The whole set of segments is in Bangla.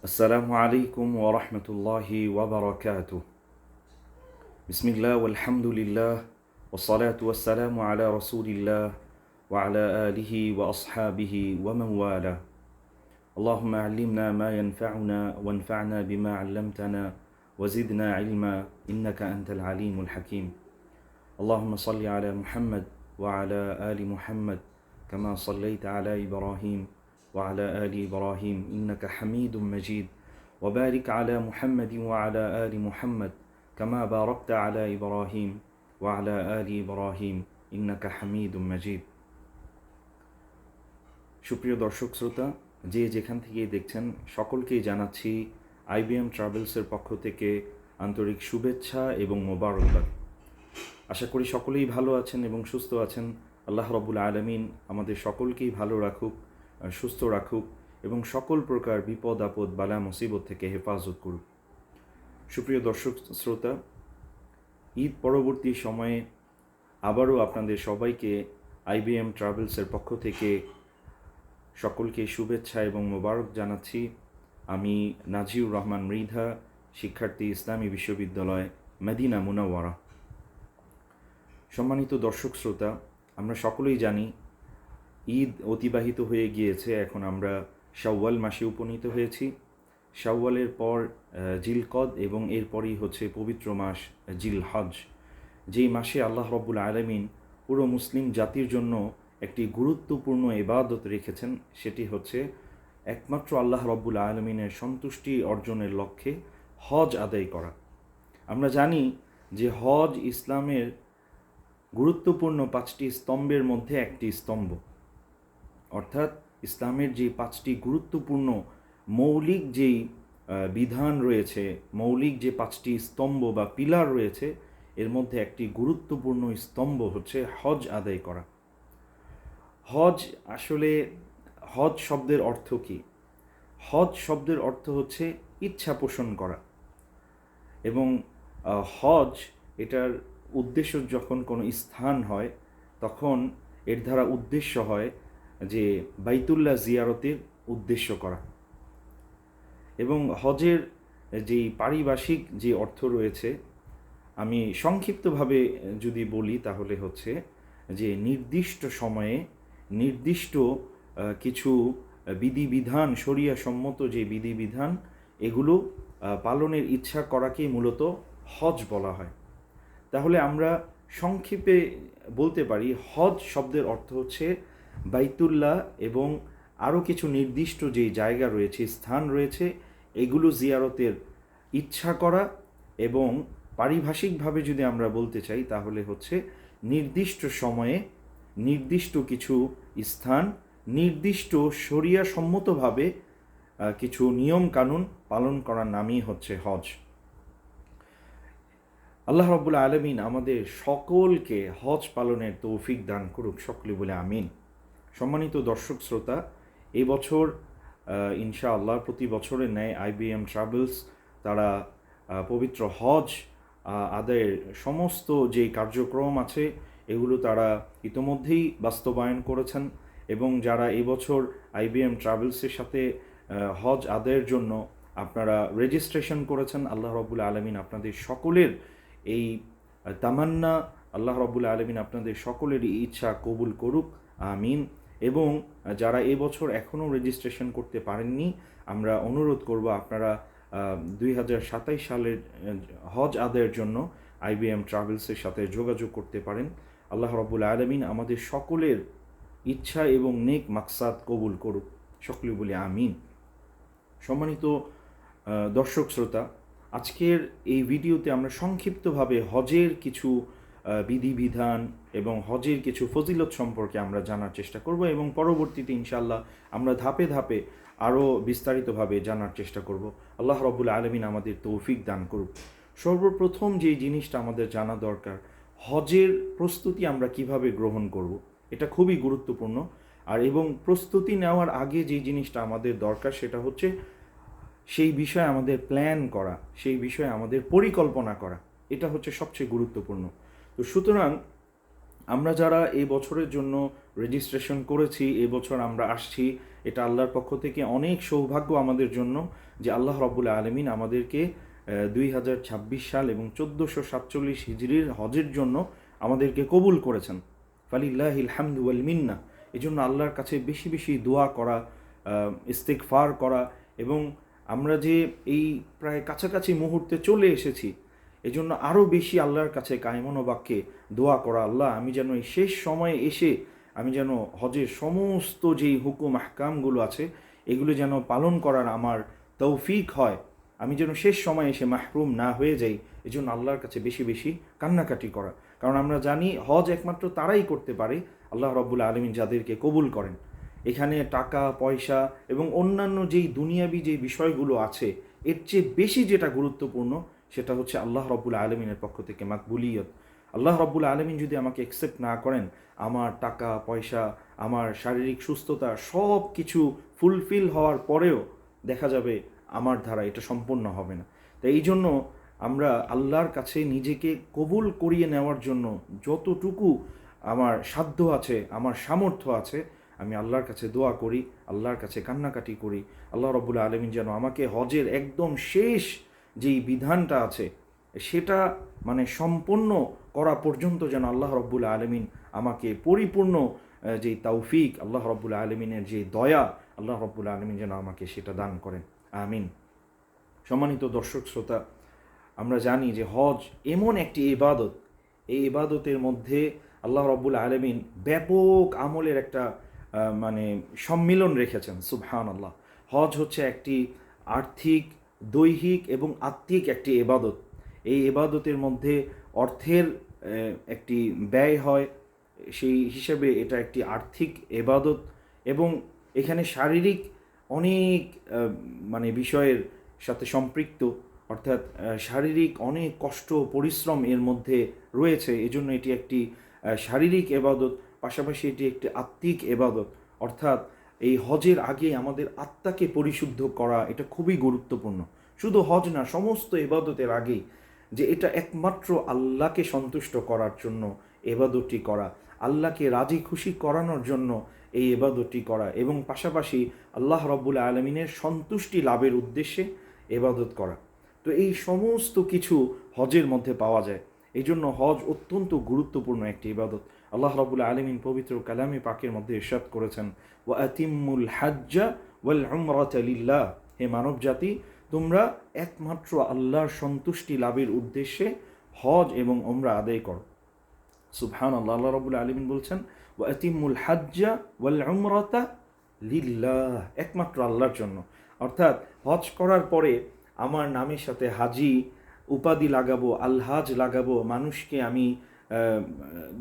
السلام عليكم ورحمة الله وبركاته. بسم الله والحمد لله والصلاة والسلام على رسول الله وعلى آله وأصحابه ومن والاه. اللهم علمنا ما ينفعنا وانفعنا بما علمتنا وزدنا علما إنك أنت العليم الحكيم. اللهم صل على محمد وعلى آل محمد كما صليت على إبراهيم وعلى آل إبراهيم إنك حميد مجيد وبارك على محمد وعلى آل محمد كما باركت على إبراهيم وعلى آل إبراهيم إنك حميد مجيد. সুপ্রিয় দর্শক শ্রোতা, যে যেখান থেকেই দেখছেন সকলকেই জানাচ্ছি আইবিএম ট্রাভেলসের পক্ষ থেকে আন্তরিক শুভেচ্ছা এবং মোবারকবাদ। আশা করি সকলেই ভালো আছেন এবং সুস্থ আছেন। আল্লাহ রব্বুল আলামিন আমাদের সকলকেই ভালো রাখুক, সুস্থ রাখুক এবং সকল প্রকার বিপদ আপদ বালা মুসিবত থেকে হেফাজত করুক। সুপ্রিয় দর্শক শ্রোতা, ঈদ পরবর্তী সময়ে আবারও আপনাদের সবাইকে আইবিএম ট্রাভেলসের পক্ষ থেকে সকলকে শুভেচ্ছা এবং মোবারক জানাচ্ছি। আমি নাজিউর রহমান মৃধা, শিক্ষার্থী, ইসলামী বিশ্ববিদ্যালয় মদিনা মুনাওয়ারা। সম্মানিত দর্শক শ্রোতা, আমরা সকলেই জানি ঈদ অতিবাহিত হয়ে গিয়েছে। এখন আমরা শাওয়াল মাসে উপনীত হয়েছি। শাওয়ালের পর জিলকদ এবং এরপরই হচ্ছে পবিত্র মাস জিলহজ, যেই মাসে আল্লাহ রব্বুল আলামিন পুরো মুসলিম জাতির জন্য একটি গুরুত্বপূর্ণ ইবাদত রেখেছেন। সেটি হচ্ছে একমাত্র আল্লাহ রব্বুল আলামিনের সন্তুষ্টি অর্জনের লক্ষ্যে হজ আদায় করা। আমরা জানি যে হজ ইসলামের গুরুত্বপূর্ণ 5টি স্তম্ভের মধ্যে একটি স্তম্ভ, অর্থাৎ ইসলামের যে 5টি গুরুত্বপূর্ণ মৌলিক যেই বিধান রয়েছে, মৌলিক যে 5টি স্তম্ভ বা পিলার রয়েছে, এর মধ্যে একটি গুরুত্বপূর্ণ স্তম্ভ হচ্ছে হজ আদায় করা। হজ শব্দের অর্থ কী? হজ শব্দের অর্থ হচ্ছে ইচ্ছা পোষণ করা। এবং হজ এটার উদ্দেশ্য যখন কোনো স্থান হয় তখন এর দ্বারা উদ্দেশ্য হয় যে বাইতুল্লাহ জিয়ারতের উদ্দেশ্য করা। এবং হজের যেই পারিভাষিক যে অর্থ রয়েছে, আমি সংক্ষিপ্তভাবে যদি বলি তাহলে হচ্ছে যে নির্দিষ্ট সময়ে নির্দিষ্ট কিছু বিধিবিধান, শরিয়া সম্মত যে বিধিবিধান, এগুলো পালনের ইচ্ছা করাকেই মূলত হজ বলা হয়। তাহলে আমরা সংক্ষেপে বলতে পারি হজ শব্দের অর্থ হচ্ছে বাইতুল্লাহ এবং আরও কিছু নির্দিষ্ট যে জায়গা রয়েছে, স্থান রয়েছে, এগুলো জিয়ারতের ইচ্ছা করা। এবং পারিভাষিকভাবে যদি আমরা বলতে চাই তাহলে হচ্ছে নির্দিষ্ট সময়ে নির্দিষ্ট কিছু স্থান, নির্দিষ্ট শরিয়া সম্মতভাবে কিছু নিয়ম কানুন পালন করার নামই হচ্ছে হজ। আল্লাহ রাব্বুল আলামিন আমাদের সকলকে হজ পালনের তৌফিক দান করুক, সকলে বলে আমিন। সম্মানিত দর্শক শ্রোতা, এই বছর ইনশাআল্লাহ প্রতি বছরের ন্যায় আইবিএম ট্রাভেলস তারা পবিত্র হজ আদায়ের সমস্ত যে কার্যক্রম আছে এগুলো তারা ইতোমধ্যেই বাস্তবায়ন করেছেন। এবং যারা এবছর আইবিএম ট্রাভেলসের সাথে হজ আদায়ের জন্য আপনারা রেজিস্ট্রেশন করেছেন, আল্লাহ রাব্বুল আলামিন আপনাদের সকলের এই তামান্না, আল্লাহ রাব্বুল আলামিন আপনাদের সকলেরই ইচ্ছা কবুল করুক, আমিন। এবং যারা এবছর এখনও রেজিস্ট্রেশন করতে পারেননি, আমরা অনুরোধ করব আপনারা 2027 সালের হজ আদায়ের জন্য আইবিএম ট্রাভেলসের সাথে যোগাযোগ করতে পারেন। আল্লাহ রাব্বুল আলামিন আমাদের সকলের ইচ্ছা এবং নেক মাকসাদ কবুল করুক, সকলে বলি আমিন। সম্মানিত দর্শক শ্রোতা, আজকের এই ভিডিওতে আমরা সংক্ষিপ্তভাবে হজের কিছু বিধিবিধান এবং হজের কিছু ফজিলত সম্পর্কে আমরা জানার চেষ্টা করব এবং পরবর্তীতে ইনশাআল্লাহ আমরা ধাপে ধাপে আরও বিস্তারিতভাবে জানার চেষ্টা করব। আল্লাহ রাব্বুল আলামিন আমাদের তৌফিক দান করুক। সর্বপ্রথম যে জিনিসটা আমাদের জানা দরকার, হজের প্রস্তুতি আমরা কিভাবে গ্রহণ করব, এটা খুবই গুরুত্বপূর্ণ। এবং প্রস্তুতি নেওয়ার আগে যে জিনিসটা আমাদের দরকার সেটা হচ্ছে সেই বিষয়ে আমাদের প্ল্যান করা, সেই বিষয়ে আমাদের পরিকল্পনা করা। এটা হচ্ছে সবচেয়ে গুরুত্বপূর্ণ। তো সুতরাং আমরা যারা এই বছরের জন্য রেজিস্ট্রেশন করেছি, এই বছর আমরা আসছি, এটা আল্লাহর পক্ষ থেকে অনেক সৌভাগ্য আমাদের জন্য যে আল্লাহ রাব্বুল আলামিন আমাদেরকে 2026 সাল এবং 1447 হিজরির হজের জন্য আমাদেরকে কবুল করেছেন। ফালিল্লাহিল হামদু ওয়াল মিন্না। এই জন্য আল্লাহর কাছে বেশি বেশি দোয়া করা, ইস্তেগফার করা, এবং আমরা যে এই প্রায় কাছাকাছি মুহূর্তে চলে এসেছি, এজন্য আরও বেশি আল্লাহর কাছে কায়মনো বাক্যে দোয়া করা, আল্লাহ আমি যেন এই শেষ সময়ে এসে আমি যেন হজের সমস্ত যেই হুকুম আহকামগুলো আছে এগুলো যেন পালন করার আমার তৌফিক হয়, আমি যেন শেষ সময়ে এসে মাহরুম না হয়ে যাই। এজন্য আল্লাহর কাছে বেশি বেশি কান্নাকাটি করা, কারণ আমরা জানি হজ একমাত্র তারাই করতে পারে আল্লাহ রাব্বুল আলামিন যাদেরকে কবুল করেন। এখানে টাকা পয়সা এবং অন্যান্য যেই দুনিয়াবি যে বিষয়গুলো আছে, এর চেয়ে বেশি যেটা গুরুত্বপূর্ণ সেটা হচ্ছে আল্লাহ রাব্বুল আলামিনের পক্ষ থেকে মাকবুলিয়ত। আল্লাহ রাব্বুল আলামিন যদি আমাকে অ্যাকসেপ্ট না করেন, আমার টাকা পয়সা, আমার শারীরিক সুস্থতা সব কিছু ফুলফিল হওয়ার পরেও দেখা যাবে আমার দ্বারা এটা সম্পূর্ণ হবে না। তাই এই জন্য আমরা আল্লাহর কাছে নিজেকে কবুল করিয়ে নেওয়ার জন্য যতটুকু আমার সাধ্য আছে, আমার সামর্থ্য আছে, আমি আল্লাহর কাছে দোয়া করি, আল্লাহর কাছে কান্নাকাটি করি, আল্লাহ রাব্বুল আলামিন যেন আমাকে হজের একদম শেষ যেই বিধানটা আছে সেটা মানে সম্পন্ন করা পর্যন্ত যেন আল্লাহ রাব্বুল আলামিন আমাকে পরিপূর্ণ যেই তৌফিক, আল্লাহ রাব্বুল আলামিনের যে দয়া, আল্লাহ রাব্বুল আলামিন যেন আমাকে সেটা দান করেন, আমিন। সম্মানিত দর্শক শ্রোতা, আমরা জানি যে হজ এমন একটি ইবাদত, এই ইবাদতের মধ্যে আল্লাহ রাব্বুল আলামিন ব্যাপক আমলের একটা মানে সম্মিলন রেখেছেন। সুবহানাল্লাহ। হজ হচ্ছে একটি আর্থিক, দৈহিক এবং আত্মিক একটি ইবাদত। এই ইবাদতের মধ্যে অর্থের একটি ব্যয় হয়, সেই হিসেবে এটা একটি আর্থিক ইবাদত, এবং এখানে শারীরিক অনেক মানে বিষয়ের সাথে সম্পৃক্ত, অর্থাৎ শারীরিক অনেক কষ্ট পরিশ্রম এর মধ্যে রয়েছে। এজন্য এটি একটি শারীরিক ইবাদত, পাশাপাশি এটি একটি আত্মিক ইবাদত। অর্থাৎ এই হজের আগে আমাদের আত্মাকে পরিশুদ্ধ করা এটা খুবই গুরুত্বপূর্ণ। শুধু হজ না, সমস্ত ইবাদতের আগেই যে এটা একমাত্র আল্লাহকে সন্তুষ্ট করার জন্য ইবাদতটি করা, আল্লাহকে রাজি খুশি করানোর জন্য এই ইবাদতটি করা, এবং পাশাপাশি আল্লাহ রাব্বুল আলামিনের সন্তুষ্টি লাভের উদ্দেশ্যে ইবাদত করা। তো এই সমস্ত কিছু হজের মধ্যে পাওয়া যায়। এই জন্য হজ অত্যন্ত গুরুত্বপূর্ণ একটি ইবাদত। আল্লাহ রাব্বুল আলামিন পবিত্র কালামে পাকের মধ্যে ইরশাদ করেছেন, ওয়া আতিম্মুল হাজ্জা ওয়াল উমরাতা লিল্লাহ। হে মানব জাতি, তোমরা একমাত্র আল্লাহর সন্তুষ্টি লাভের উদ্দেশ্যে হজ এবং উমরা আদায় করো। সুবহানাল্লাহ। আল্লাহ রাব্বুল আলামিন বলছেন, ওয়া আতিম্মুল হাজ্জা ওয়াল উমরাতা লিল্লাহ, একমাত্র আল্লাহর জন্য। অর্থাৎ হজ করার পরে আমার নামের সাথে হাজি উপাধি লাগাবো, আলহাজ লাগাবো, মানুষকে আমি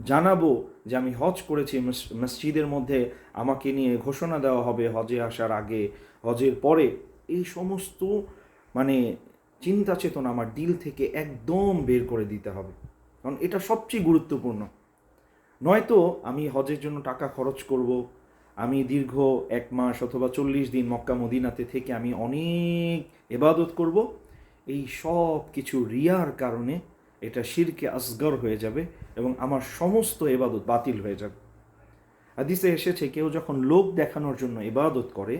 জানাবো যে আমি হজ করেছি। মসজিদের মধ্যে আমাকে নিয়ে ঘোষণা দেওয়া হবে হজে আসার আগে, হজের পরে। এই সমস্ত মানে চিন্তা চেতনা আমার দিল থেকে একদম বের করে দিতে হবে, কারণ এটা সবচেয়ে গুরুত্বপূর্ণ। নয়তো আমি হজের জন্য টাকা খরচ করব, আমি দীর্ঘ 1 মাস অথবা 40 দিন মক্কা মদিনাতে থেকে আমি অনেক ইবাদত করব, এই সব কিছু রিয়ার কারণে এটা শিরকে আসগর হয়ে যাবে এবং আমার সমস্ত ইবাদত বাতিল হয়ে যাবে। হাদিসে এসেছে, কেউ যখন লোক দেখানোর জন্য ইবাদত করে,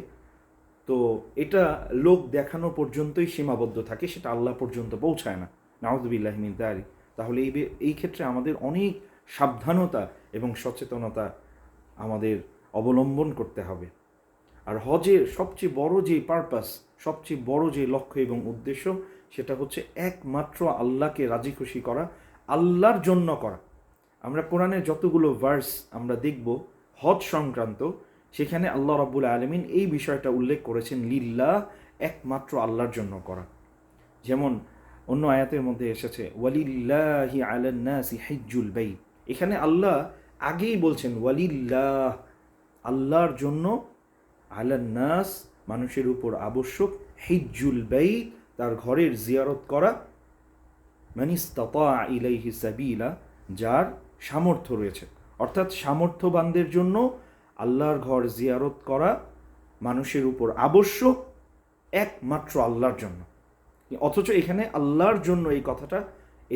তো এটা লোক দেখানো পর্যন্তই সীমাবদ্ধ থাকে, সেটা আল্লাহ পর্যন্ত পৌঁছায় না। নাউযুবিল্লাহি মিন যালিক। তাহলে এই ক্ষেত্রে আমাদের অনেক সাবধানতা এবং সচেতনতা আমাদের অবলম্বন করতে হবে। আর হজের সবচেয়ে বড় যে পারপাস, সবচেয়ে বড় যে লক্ষ্য এবং উদ্দেশ্য, সেটা হচ্ছে একমাত্র আল্লাহকে রাজি খুশি করা, আল্লাহর জন্য করা। আমরা কোরআনের যতগুলো ভার্স আমরা দেখব হজ সংক্রান্ত, সেখানে আল্লাহ রাব্বুল আলামিন এই বিষয়টা উল্লেখ করেছেন, লিল্লাহ, একমাত্র আল্লাহর জন্য করা। যেমন অন্য আয়াতের মধ্যে এসেছে, ওয়ালিল্লাহি আলান নাসি হিজ্জুল বাইত। এখানে আল্লাহ আগেই বলছেন ওয়ালিল্লাহ, আল্লাহর জন্য, আলান নাস, মানুষের উপর আবশ্যক, হিজ্জুল বাইত, তার ঘরের জিয়ারত করা, মান ইসতাতা ইলাইহি সাবিলা, যার সামর্থ্য রয়েছে। অর্থাৎ সামর্থ্যবানদের জন্য আল্লাহর ঘর জিয়ারত করা মানুষের উপর আবশ্যক, একমাত্র আল্লাহর জন্য। অথচ এখানে আল্লাহর জন্য এই কথাটা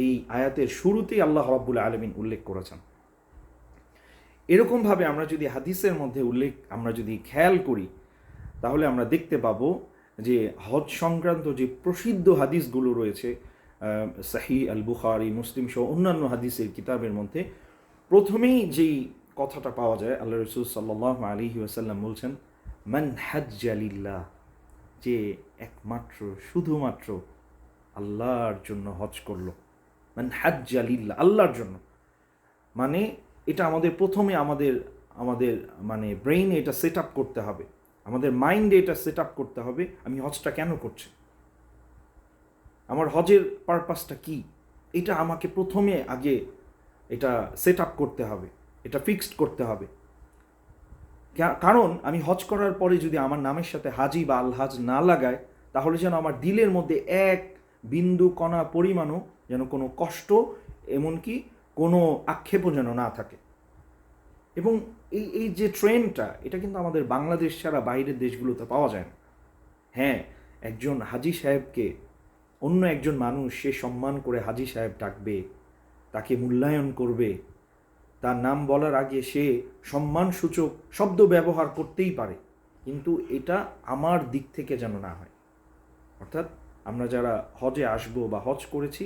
এই আয়াতের শুরুতেই আল্লাহ রাব্বুল আলামিন উল্লেখ করেছেন। এরকমভাবে আমরা যদি হাদিসের মধ্যে আমরা যদি খেয়াল করি, তাহলে আমরা দেখতে পাবো যে হজ সংক্রান্ত যে প্রসিদ্ধ হাদিসগুলো রয়েছে সহিহ আল বুখারী, মুসলিম সহ অন্যান্য হাদিসের কিতাবের মধ্যে প্রথমেই যেই কথাটা পাওয়া যায়, আল্লাহ রাসূল সাল্লাল্লাহু আলাইহি ওয়াসাল্লাম বলছেন, মান হাজ্জা লিল্লাহ, যে একমাত্র শুধুমাত্র আল্লাহর জন্য হজ করলো। মান হাজ্জা লিল্লাহ, আল্লাহর জন্য, মানে এটা আমাদের প্রথমে আমাদের আমাদের মানে ব্রেইনে এটা সেট আপ করতে হবে, আমাদের মাইন্ডে এটা সেট আপ করতে হবে, আমি হজটা কেন করছি, আমার হজের পারপাসটা কি, এটা আমাকে প্রথমে আগে এটা সেট আপ করতে হবে, এটা ফিক্সড করতে হবে। কারণ আমি হজ করার পরে যদি আমার নামের সাথে হাজি বা আল হাজ না লাগায়, তাহলে যেন আমার দিলের মধ্যে এক বিন্দু কণা পরিমাণও যেন কোনো কষ্ট, এমনকি কোনো আক্ষেপও যেন না থাকে। এবং এই যে ট্রেন্ডটা, এটা কিন্তু আমাদের বাংলাদেশ ছাড়া বাইরের দেশগুলোতে পাওয়া যায় না। হ্যাঁ, একজন হাজি সাহেবকে অন্য একজন মানুষ সে সম্মান করে হাজি সাহেব ডাকবে, তাকে মূল্যায়ন করবে, তার নাম বলার আগে সে সম্মানসূচক শব্দ ব্যবহার করতেই পারে, কিন্তু এটা আমার দিক থেকে যেন না হয়। অর্থাৎ আমরা যারা হজে আসব বা হজ করেছি,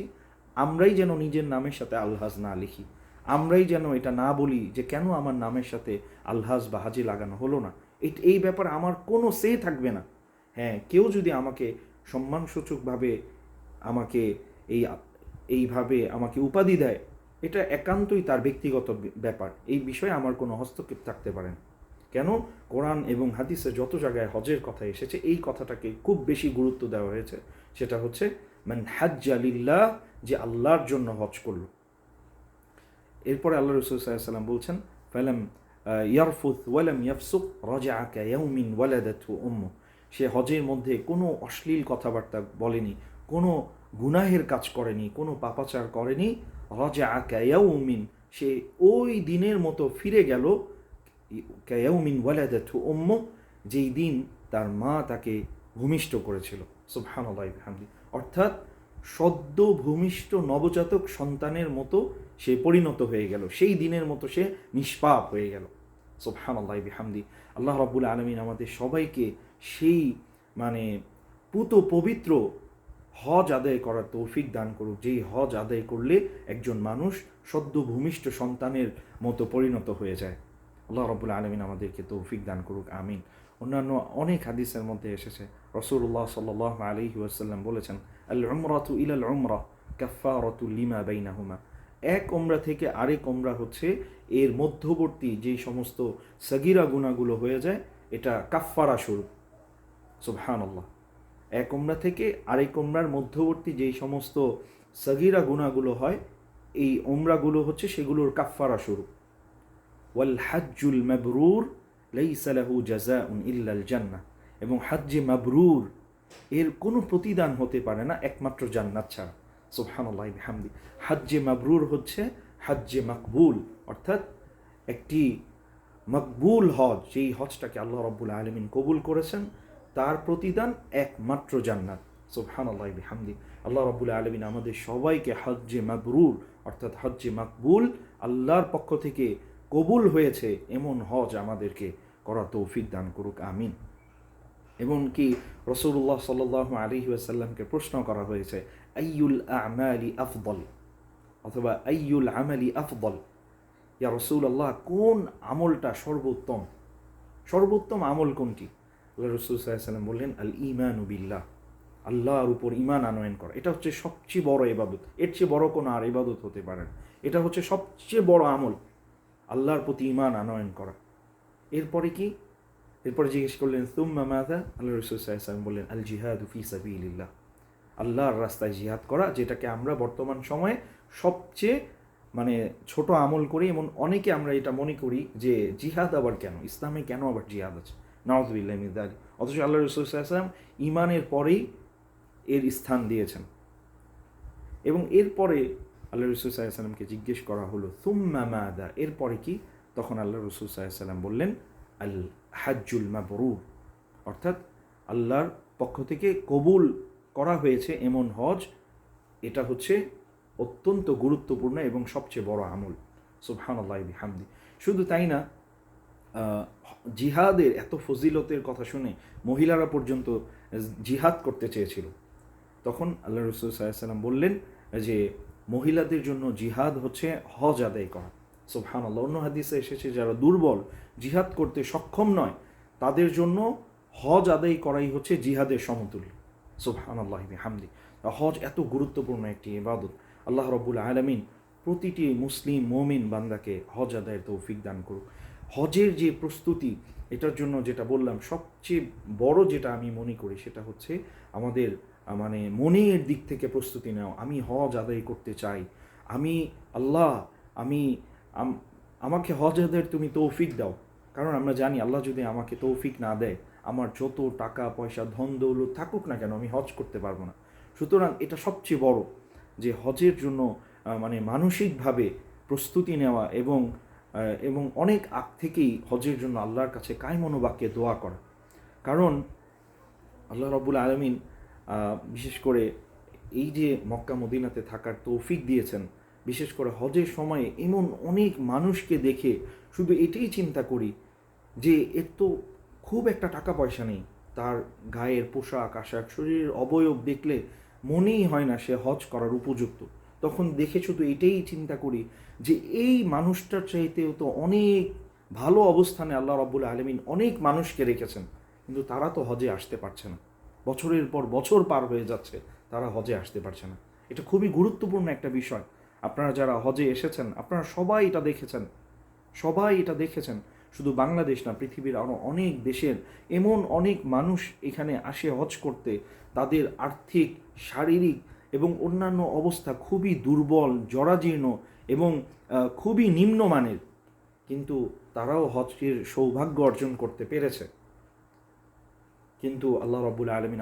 আমরাই যেন নিজের নামের সাথে আলহাজ না লিখি, আমরাই যেন এটা না বলি যে কেন আমার নামের সাথে আলহাজ বা হাজি লাগানো হলো না। এই ব্যাপারে আমার কোনো সে থাকবে না। হ্যাঁ, কেউ যদি আমাকে সম্মানসূচকভাবে আমাকে এইভাবে আমাকে উপাধি দেয়, এটা একান্তই তার ব্যক্তিগত ব্যাপার, এই বিষয়ে আমার কোনো হস্তক্ষেপ থাকতে পারে না। কেন? কোরআন এবং হাদিসে যত জায়গায় হজের কথা এসেছে, এই কথাটাকে খুব বেশি গুরুত্ব দেওয়া হয়েছে। সেটা হচ্ছে মান হাজ্জা লিল্লাহ, যে আল্লাহর জন্য হজ করলো। এরপরে আল্লাহ রাসূল সাল্লাল্লাহু আলাইহি ওয়াসাল্লাম বলছেন, ফালাম ইয়ারফুথ ওয়ালাম ইয়াফসুক রাজাআ কায়াউমিন ওয়ালাদাতহু উম্মু, সে হজের মধ্যে কোনো অশ্লীল কথাবার্তা বলেনি, কোনো গুনাহের কাজ করেনি, কোনো পাপাচার করেনি। রাজাআ কায়াউমিন, সে ওই দিনের মতো ফিরে গেল, কায়াউমিন ওয়ালাদাতহু উম্মু, যেই দিন তার মা তাকে ভূমিষ্ঠ করেছিল। সুবহানাল্লাহি ওয়া বিহামদিহি, অর্থাৎ সদ্য ভূমিষ্ঠ নবজাতক সন্তানের মতো সে পরিণত হয়ে গেল, সেই দিনের মতো সে নিষ্পাপ হয়ে গেল। সুবহানাল্লাহি ওয়া বিহামদিহি। আল্লাহ রাব্বুল আলামিন আমাদের সবাইকে সেই মানে পবিত্র হজ আদায় করার তৌফিক দান করুক, যেই হজ আদায় করলে একজন মানুষ সদ্য ভূমিষ্ঠ সন্তানের মতো পরিণত হয়ে যায়। আল্লাহ রাব্বুল আলামিন আমাদেরকে তৌফিক দান করুক, আমিন। অন্যান্য অনেক হাদিসের মধ্যে এসেছে, রাসূলুল্লাহ সাল্লাল্লাহু আলাইহি ওয়াসাল্লাম বলেছেন, আল উমরাতু ইলাল উমরাহ কাফফারাতু লিমা বাইনাহুমা, এক উমরা থেকে আরেক উমরা হচ্ছে এর মধ্যবর্তী যেই সমস্ত সগীরা গুনাহগুলো হয়ে যায়, এটা কাফফারা স্বরূপ। সুবহানাল্লাহ, এক উমরা থেকে আরেক উমরার মধ্যবর্তী যেই সমস্ত সগীরা গুনাহগুলো হয়, এই উমরাগুলো হচ্ছে সেগুলোর কাফফারা স্বরূপ। ওয়াল হাজ্জুল মাবরুর লাইসা লাহু জাযাউন ইল্লাল জান্নাহ, এবং হাজ্জে মাবরুর এর কোনো প্রতিদান হতে পারে না একমাত্র জান্নাত ছাড়া। সুবহানাল্লাহি ওয়া বিহামদিহি। হাজ্জে মাবরুর হচ্ছে হাজ্জে মাকবুল, অর্থাৎ একটি মকবুল হজ, যেই হজটাকে আল্লাহ রাব্বুল আলামিন কবুল করেছেন, তার প্রতিদান একমাত্র জান্নাত। সুবহানাল্লাহি ওয়া বিহামদিহি। আল্লাহ রাব্বুল আলামিন আমাদের সবাইকে হজ্জে মাবরুর অর্থাৎ হজ্জে মাকবুল, আল্লাহর পক্ষ থেকে কবুল হয়েছে এমন হজ আমাদেরকে করার তৌফিক দান করুক, আমিন। এবং কি রাসূলুল্লাহ সাল্লাল্লাহু আলাইহি ওয়াসাল্লামকে প্রশ্ন করা হয়েছে, আইয়ুল আমালি আফদল, অথবা আইয়ুল আমালি আফদল, ইয়া রাসূলুল্লাহ, কোন আমলটা সর্বোত্তম, সর্বোত্তম আমল কোনটি? আল্লাহ রাসূল সাল্লাল্লাহু আলাইহি ওয়াসাল্লাম বললেন, আল ঈমানু বিল্লাহ, আল্লাহর উপর ঈমান আনয়ন করা। এটা হচ্ছে সবচেয়ে বড় ইবাদত, এর চেয়ে বড় কোনো আর ইবাদত হতে পারে না। এটা হচ্ছে সবচেয়ে বড় আমল, আল্লাহর প্রতি ঈমান আনয়ন করা। এরপরে কি? এরপরে জিজ্ঞেস করলেন, সুম্মা মাযা? আল্লাহ রাসূল সাল্লাল্লাহু আলাইহি ওয়াসাল্লাম বললেন, আল জিহাদু ফি সাবিলিল্লাহ, আল্লাহর রাস্তায় জিহাদ করা, যেটাকে আমরা বর্তমান সময়ে সবচেয়ে মানে ছোট আমল করি। এমন অনেকে আমরা এটা মনে করি যে জিহাদ আবার কেন, ইসলামে কেন আবার জিহাদ আছে, নাউযুবিল্লাহি মিন যালিক। অথচ আল্লাহ রাসূল সাল্লাল্লাহু আলাইহি ওয়াসাল্লাম ঈমানের পরেই এর স্থান দিয়েছেন। এবং এরপরে আল্লাহ রাসূল সাল্লাল্লাহু আলাইহি ওয়াসাল্লামকে জিজ্ঞেস করা হলো, সুম্মা মাযা? এরপরে কি? তখন আল্লাহ রাসূল সাল্লাল্লাহু আলাইহি ওয়াসাল্লাম বললেন, আল হাজ্জুল মাবরুর, অর্থাৎ আল্লাহর পক্ষ থেকে কবুল করা হয়েছে এমন হজ, এটা হচ্ছে অত্যন্ত গুরুত্বপূর্ণ এবং সবচেয়ে বড় আমল। সুবহানাল্লাহি ওয়া বিহামদিহি। শুধু তাই না, জিহাদের এত ফজিলতের কথা শুনে মহিলারা পর্যন্ত জিহাদ করতে চেয়েছিল। তখন আল্লাহ রসুল সাল্লাল্লাহু আলাইহি ওয়াসাল্লাম বললেন যে মহিলাদের জন্য জিহাদ হচ্ছে হজ আদায় করা। সুবহানাল্লাহ। অন্য হাদিসে এসেছে যারা দুর্বল, জিহাদ করতে সক্ষম নয়, তাদের জন্য হজ আদায় করাই হচ্ছে জিহাদের সমতুল্য। সুবহানাল্লাহ বিহামদি। হজ এত গুরুত্বপূর্ণ একটি ইবাদত। আল্লাহ রাব্বুল আলামিন প্রতিটি মুসলিম মুমিন বান্দাকে হজ আদায়ের তৌফিক দান করুক। হজের যে প্রস্তুতি, এটার জন্য যেটা বললাম, সবচেয়ে বড় যেটা আমি মনে করি সেটা হচ্ছে আমাদের মানে মনের দিক থেকে প্রস্তুতি নেওয়া। আমি হজ আদায় করতে চাই, আমি আল্লাহ আমি আমাকে হজ আদায়ের তুমি তৌফিক দাও। কারণ আমরা জানি আল্লাহ যদি আমাকে তৌফিক না দেয়, আমার যত টাকা পয়সা ধন দৌলত থাকুক না কেন, আমি হজ করতে পারবো না। সুতরাং এটা সবচেয়ে বড়, যে হজের জন্য মানে মানসিকভাবে প্রস্তুতি নেওয়া এবং অনেক আগ থেকেই হজের জন্য আল্লাহর কাছে কায়মনোবাক্যে দোয়া করা। কারণ আল্লাহ রাব্বুল আলামিন বিশেষ করে এই যে মক্কা মদিনাতে থাকার তৌফিক দিয়েছেন, বিশেষ করে হজের সময়ে এমন অনেক মানুষকে দেখে শুধু এটাই চিন্তা করি যে এর তো খুব একটা টাকা পয়সা নেই, তার গায়ের পোশাক আশাক শরীরের অবয়ব দেখলে মনেই হয় না সে হজ করার উপযুক্ত। তখন দেখে শুধু এটাই চিন্তা করি যে এই মানুষটার চাইতেও তো অনেক ভালো অবস্থানে আল্লাহ রাব্বুল আলামিন অনেক মানুষকে রেখেছেন, কিন্তু তারা তো হজে আসতে পারছে না। বছরের পর বছর পার হয়ে যাচ্ছে, তারা হজে আসতে পারছে না। এটা খুবই গুরুত্বপূর্ণ একটা বিষয়। আপনারা যারা হজে এসেছেন, আপনারা সবাই এটা দেখেছেন। শুধু বাংলাদেশ না, পৃথিবীর আরও অনেক দেশের এমন অনেক মানুষ এখানে আসে হজ করতে, তাদের আর্থিক, শারীরিক এবং অন্যান্য অবস্থা খুবই দুর্বল, জরাজীর্ণ এবং খুবই নিম্নমানের, কিন্তু তারাও হজের সৌভাগ্য অর্জন করতে পেরেছে। কিন্তু আল্লাহ রাব্বুল আলামিন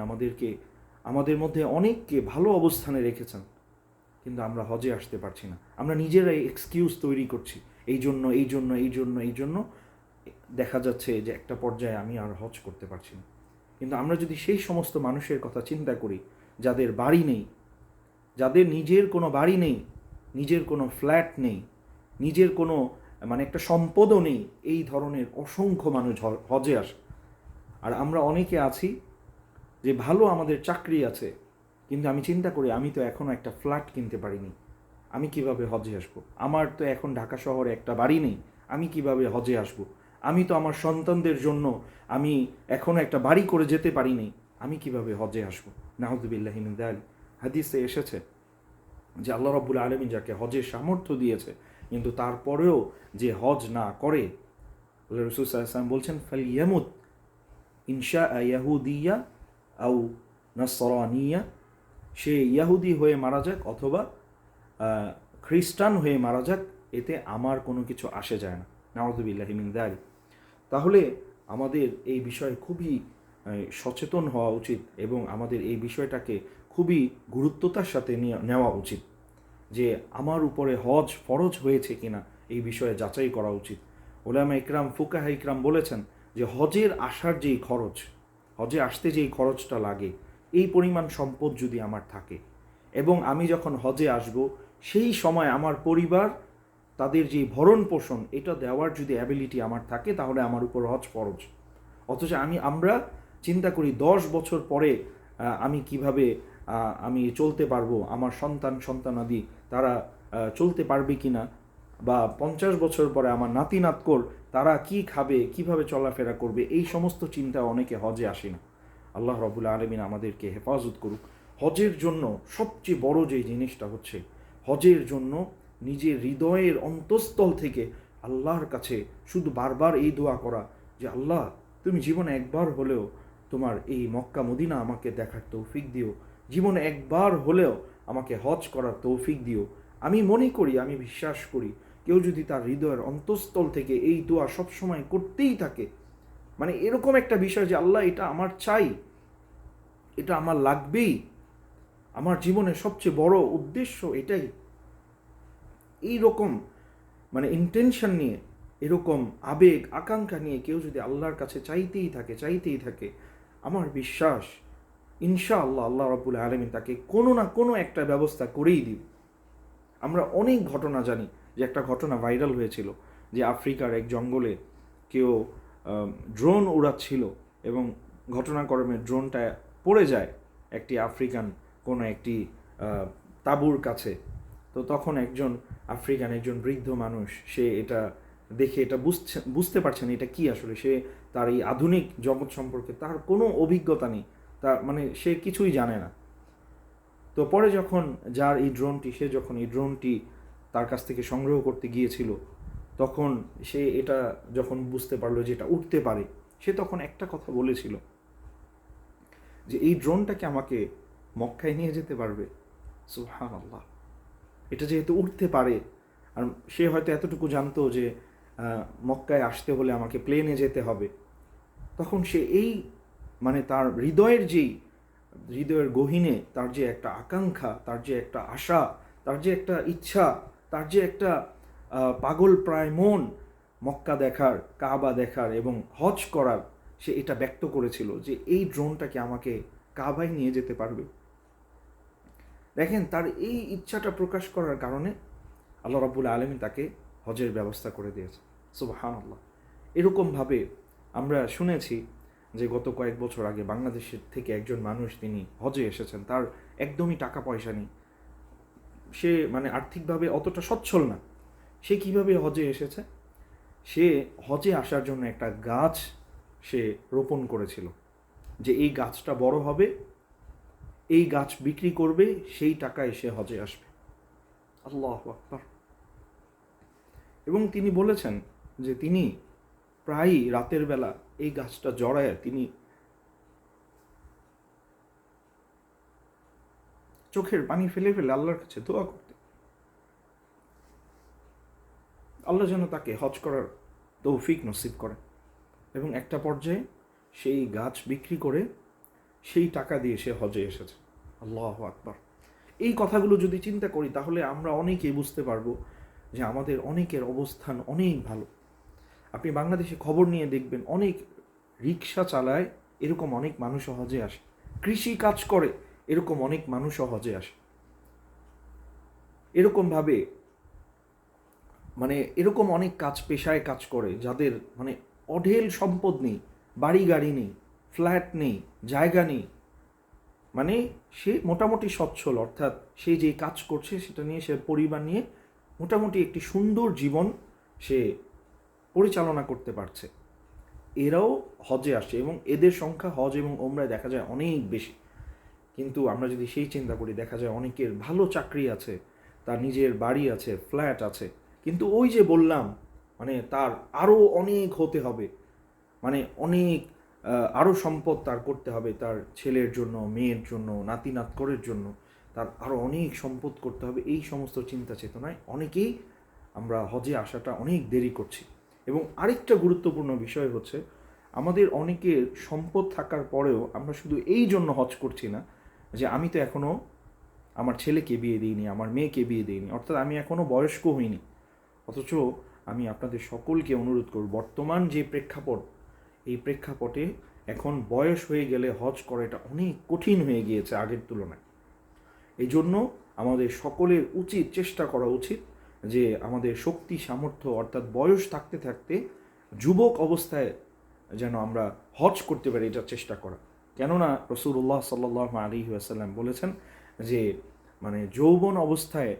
আমাদের মধ্যে অনেককে ভালো অবস্থানে রেখেছেন, কিন্তু আমরা হজে আসতে পারছি না। আমরা নিজেরাই এক্সকিউজ তৈরি করছি, এই জন্য দেখা যাচ্ছে যে একটা পর্যায়ে আমি আর হজ করতে পারছি না। কিন্তু আমরা যদি সেই সমস্ত মানুষের কথা চিন্তা করি যাদের বাড়ি নেই, যাদের নিজের কোনো বাড়ি নেই, নিজের কোনো ফ্ল্যাট নেই, নিজের কোনো মানে একটা সম্পদও নেই, এই ধরনের অসংখ্য মানুষ হজে আসে। আর আমরা অনেকে আছি যে ভালো আমাদের চাকরি আছে, কিন্তু আমি চিন্তা করি আমি তো এখনও একটা ফ্ল্যাট কিনতে পারিনি, আমি কিভাবে হজে আসবো? আমার তো এখন ঢাকা শহরে একটা বাড়ি নেই, আমি কিভাবে হজে আসবো? আমি তো আমার সন্তানদের জন্য আমি এখনও একটা বাড়ি করে যেতে পারিনি, আমি কিভাবে হজে আসবো? নাউযুবিল্লাহি মিন যালিক। হাদিসে এসেছে যে আল্লাহ রাব্বুল আলামিন যাকে হজের সামর্থ্য দিয়েছে, কিন্তু তারপরেও যে হজ না করে, আল্লাহ রাসূল সাল্লাল্লাহু আলাইহি ওয়াসাল্লাম বলছেন ফালইয়ামুত ইনশা ইয়াহুদিয়া আও নাসরানিয়া, সে ইয়াহুদি হয়ে মারা যাক অথবা খ্রিস্টান হয়ে মারা যাক, এতে আমার কোনো কিছু আসে যায় না। নাউযুবিল্লাহি মিন যালিক। তাহলে আমাদের এই বিষয়ে খুবই সচেতন হওয়া উচিত এবং আমাদের এই বিষয়টাকে খুবই গুরুত্বতার সাথে নেওয়া উচিত যে আমার উপরে হজ ফরজ হয়েছে কিনা এই বিষয়ে যাচাই করা উচিত। উলামা ইকরাম, ফুকাহা ইকরাম বলেছেন যে হজে আসতে যেই খরচটা লাগে, এই পরিমাণ সম্পদ যদি আমার থাকে এবং আমি যখন হজে আসব সেই সময় আমার পরিবার তাদের যে ভরণ পোষণ এটা দেওয়ার যদি অ্যাবিলিটি আমার থাকে, তাহলে আমার উপর হজ ফরজ। অথচ আমরা চিন্তা করি 10 বছর পরে আমি কিভাবে আমি চলতে পারবো, আমার সন্তানাদি তারা চলতে পারবে কিনা, বা 50 বছর পরে আমার নাতি নাতকর তারা কি খাবে, কিভাবে চলাফেরা করবে, এই সমস্ত চিন্তা অনেকে হজে আসে না। আল্লাহ রাব্বুল আলামিন আমাদেরকে হেফাজত করুক। হজের জন্য সবচেয়ে বড় যে জিনিসটা হচ্ছে, হজের জন্য নিজের হৃদয়ের অন্তঃস্থল থেকে আল্লাহর কাছে শুধু বারবার এই দোয়া করা যে আল্লাহ, তুমি জীবনে একবার হলেও তোমার এই মক্কা মদিনা আমাকে দেখার তৌফিক দিও, জীবনে একবার হলেও আমাকে হজ করার তৌফিক দিও। আমি মনে করি, আমি বিশ্বাস করি, কেউ যদি তার হৃদয়ের অন্তঃস্থল থেকে এই দোয়া সবসময় করতেই থাকে, মানে এরকম একটা বিষয় যে আল্লাহ এটা আমার চাই, এটা আমার লাগবেই, আমার জীবনের সবচেয়ে বড় উদ্দেশ্য এটাই, এই রকম মানে ইন্টেনশন নিয়ে, এরকম আবেগ আকাঙ্ক্ষা নিয়ে কেউ যদি আল্লাহর কাছে চাইতেই থাকে, আমার বিশ্বাস ইনশাআল্লাহ আল্লাহ রাব্বুল আলামিন তাকে কোনো না কোনো একটা ব্যবস্থা করেই দিবে। আমরা অনেক ঘটনা জানি, যে একটা ঘটনা ভাইরাল হয়েছিল যে আফ্রিকার এক জঙ্গলে কেউ ড্রোন উড়াচ্ছিল এবং ঘটনাক্রমে ড্রোনটা পড়ে যায় একটি আফ্রিকান কোনো একটি তাঁবুর কাছে। তো তখন একজন বৃদ্ধ মানুষ, সে এটা দেখে এটা বুঝতে পারছেন এটা কি আসলে, সে তার এই আধুনিক জগৎ সম্পর্কে তার কোনো অভিজ্ঞতা নেই, তার মানে সে কিছুই জানে না। তো পরে যখন সে যখন এই ড্রোনটি তার কাছ থেকে সংগ্রহ করতে গিয়েছিল, তখন সে এটা যখন বুঝতে পারলো যে এটা উঠতে পারে, সে তখন একটা কথা বলেছিল যে এই ড্রোনটাকে আমাকে মক্কায় নিয়ে যেতে পারবে। সুবহানাল্লাহ, এটা যেহেতু উঠতে পারে, আর সে হয়তো এতটুকু জানতো যে মক্কায় আসতে হলে আমাকে প্লেনে যেতে হবে, তখন সে এই মানে তার হৃদয়ের গহীনে তার যে একটা আকাঙ্ক্ষা, তার যে একটা আশা, তার যে একটা ইচ্ছা, তার যে একটা পাগল প্রায় মন মক্কা দেখার, কাবা দেখার এবং হজ করার, সে এটা ব্যক্ত করেছিল যে এই ড্রোনটাকে আমাকে কাবায় নিয়ে যেতে পারবে। দেখেন, তার এই ইচ্ছাটা প্রকাশ করার কারণে আল্লাহ রাব্বুল আলামিন তাকে হজের ব্যবস্থা করে দিয়েছে। সুবহানাল্লাহ। এরকমভাবে আমরা শুনেছি যে গত কয়েক বছর আগে বাংলাদেশের থেকে একজন মানুষ, তিনি হজে এসেছেন, তার একদমই টাকা পয়সা নেই, সে মানে আর্থিকভাবে অতটা সচ্ছল না। সে কিভাবে হজে এসেছে? সে হজে আসার জন্য একটা গাছ সে রোপণ করেছিল, যে এই গাছটা বড় হবে, এই গাছ বিক্রি করবে, সেই টাকায় সে হজে আসবে। আল্লাহু আকবার। এবং তিনি বলেছেন যে তিনি প্রায়ই রাতের বেলা এই গাছটা জড়ায় তিনি চোখের পানি ফেলে ফেলে আল্লাহর কাছে দোয়া করতেন, আল্লাহ যেন তাকে হজ করার তৌফিক নসিব করেন। এবং একটা পর্যায়ে সেই গাছ বিক্রি করে সেই টাকা দিয়ে সে হজে এসেছে। আল্লাহু আকবার। এই কথাগুলো যদি চিন্তা করি, তাহলে আমরা অনেকেই বুঝতে পারবো যে আমাদের অনেকের অবস্থান অনেক ভালো। আপনি বাংলাদেশে খবর নিয়ে দেখবেন, অনেক রিক্সা চালায়, এরকম অনেক মানুষও হজে আসে। কৃষি কাজ করে, এরকম অনেক মানুষও হজে আসে। এরকমভাবে মানে এরকম অনেক পেশায় কাজ করে যাদের মানে অঢেল সম্পদ নেই, বাড়ি গাড়ি নেই, ফ্ল্যাট নেই, জায়গা নেই, মানে সে মোটামুটি সচ্ছল, অর্থাৎ সে যে কাজ করছে সেটা নিয়ে সে পরিবার নিয়ে মোটামুটি একটি সুন্দর জীবন সে পরিচালনা করতে পারছে। এরাও হজে আসে এবং এদের সংখ্যা হজ এবং ওমরায় দেখা যায় অনেক বেশি। কিন্তু আমরা যদি সেই চিন্তা করি, দেখা যায় অনেকের ভালো চাকরি আছে, তার নিজের বাড়ি আছে, ফ্ল্যাট আছে, কিন্তু ওই যে বললাম মানে তার আরও অনেক হতে হবে, মানে অনেক আরও সম্পদ তার করতে হবে, তার ছেলের জন্য, মেয়ের জন্য, নাতি নাতকরের জন্য তার আরও অনেক সম্পদ করতে হবে। এই সমস্ত চিন্তা চেতনায় অনেকেই আমরা হজে আসাটা অনেক দেরি করছি। এবং আরেকটা গুরুত্বপূর্ণ বিষয় হচ্ছে, আমাদের অনেকের সম্পদ থাকার পরেও আমরা শুধু এই জন্য হজ করছি না যে আমি তো এখনও আমার ছেলেকে বিয়ে দিইনি, আমার মেয়েকে বিয়ে দিইনি, অর্থাৎ আমি এখনও বয়স্ক হইনি। অথচ আমি আপনাদের সকলকে অনুরোধ করব, বর্তমান যে প্রেক্ষাপট, এই প্রেক্ষাপটে এখন বয়স হয়ে গেলে হজ করাটা অনেক কঠিন হয়ে গিয়েছে আগের তুলনায়। এই জন্য আমাদের সকলের চেষ্টা করা উচিত যে আমাদের শক্তি সামর্থ্য, অর্থাৎ বয়স থাকতে থাকতে যুবক অবস্থায় যেন আমরা হজ করতে পারি, এটা চেষ্টা করা। কেননা রাসূলুল্লাহ সাল্লাল্লাহু আলাইহি ওয়াসাল্লাম বলেছেন যে মানে যৌবন অবস্থায়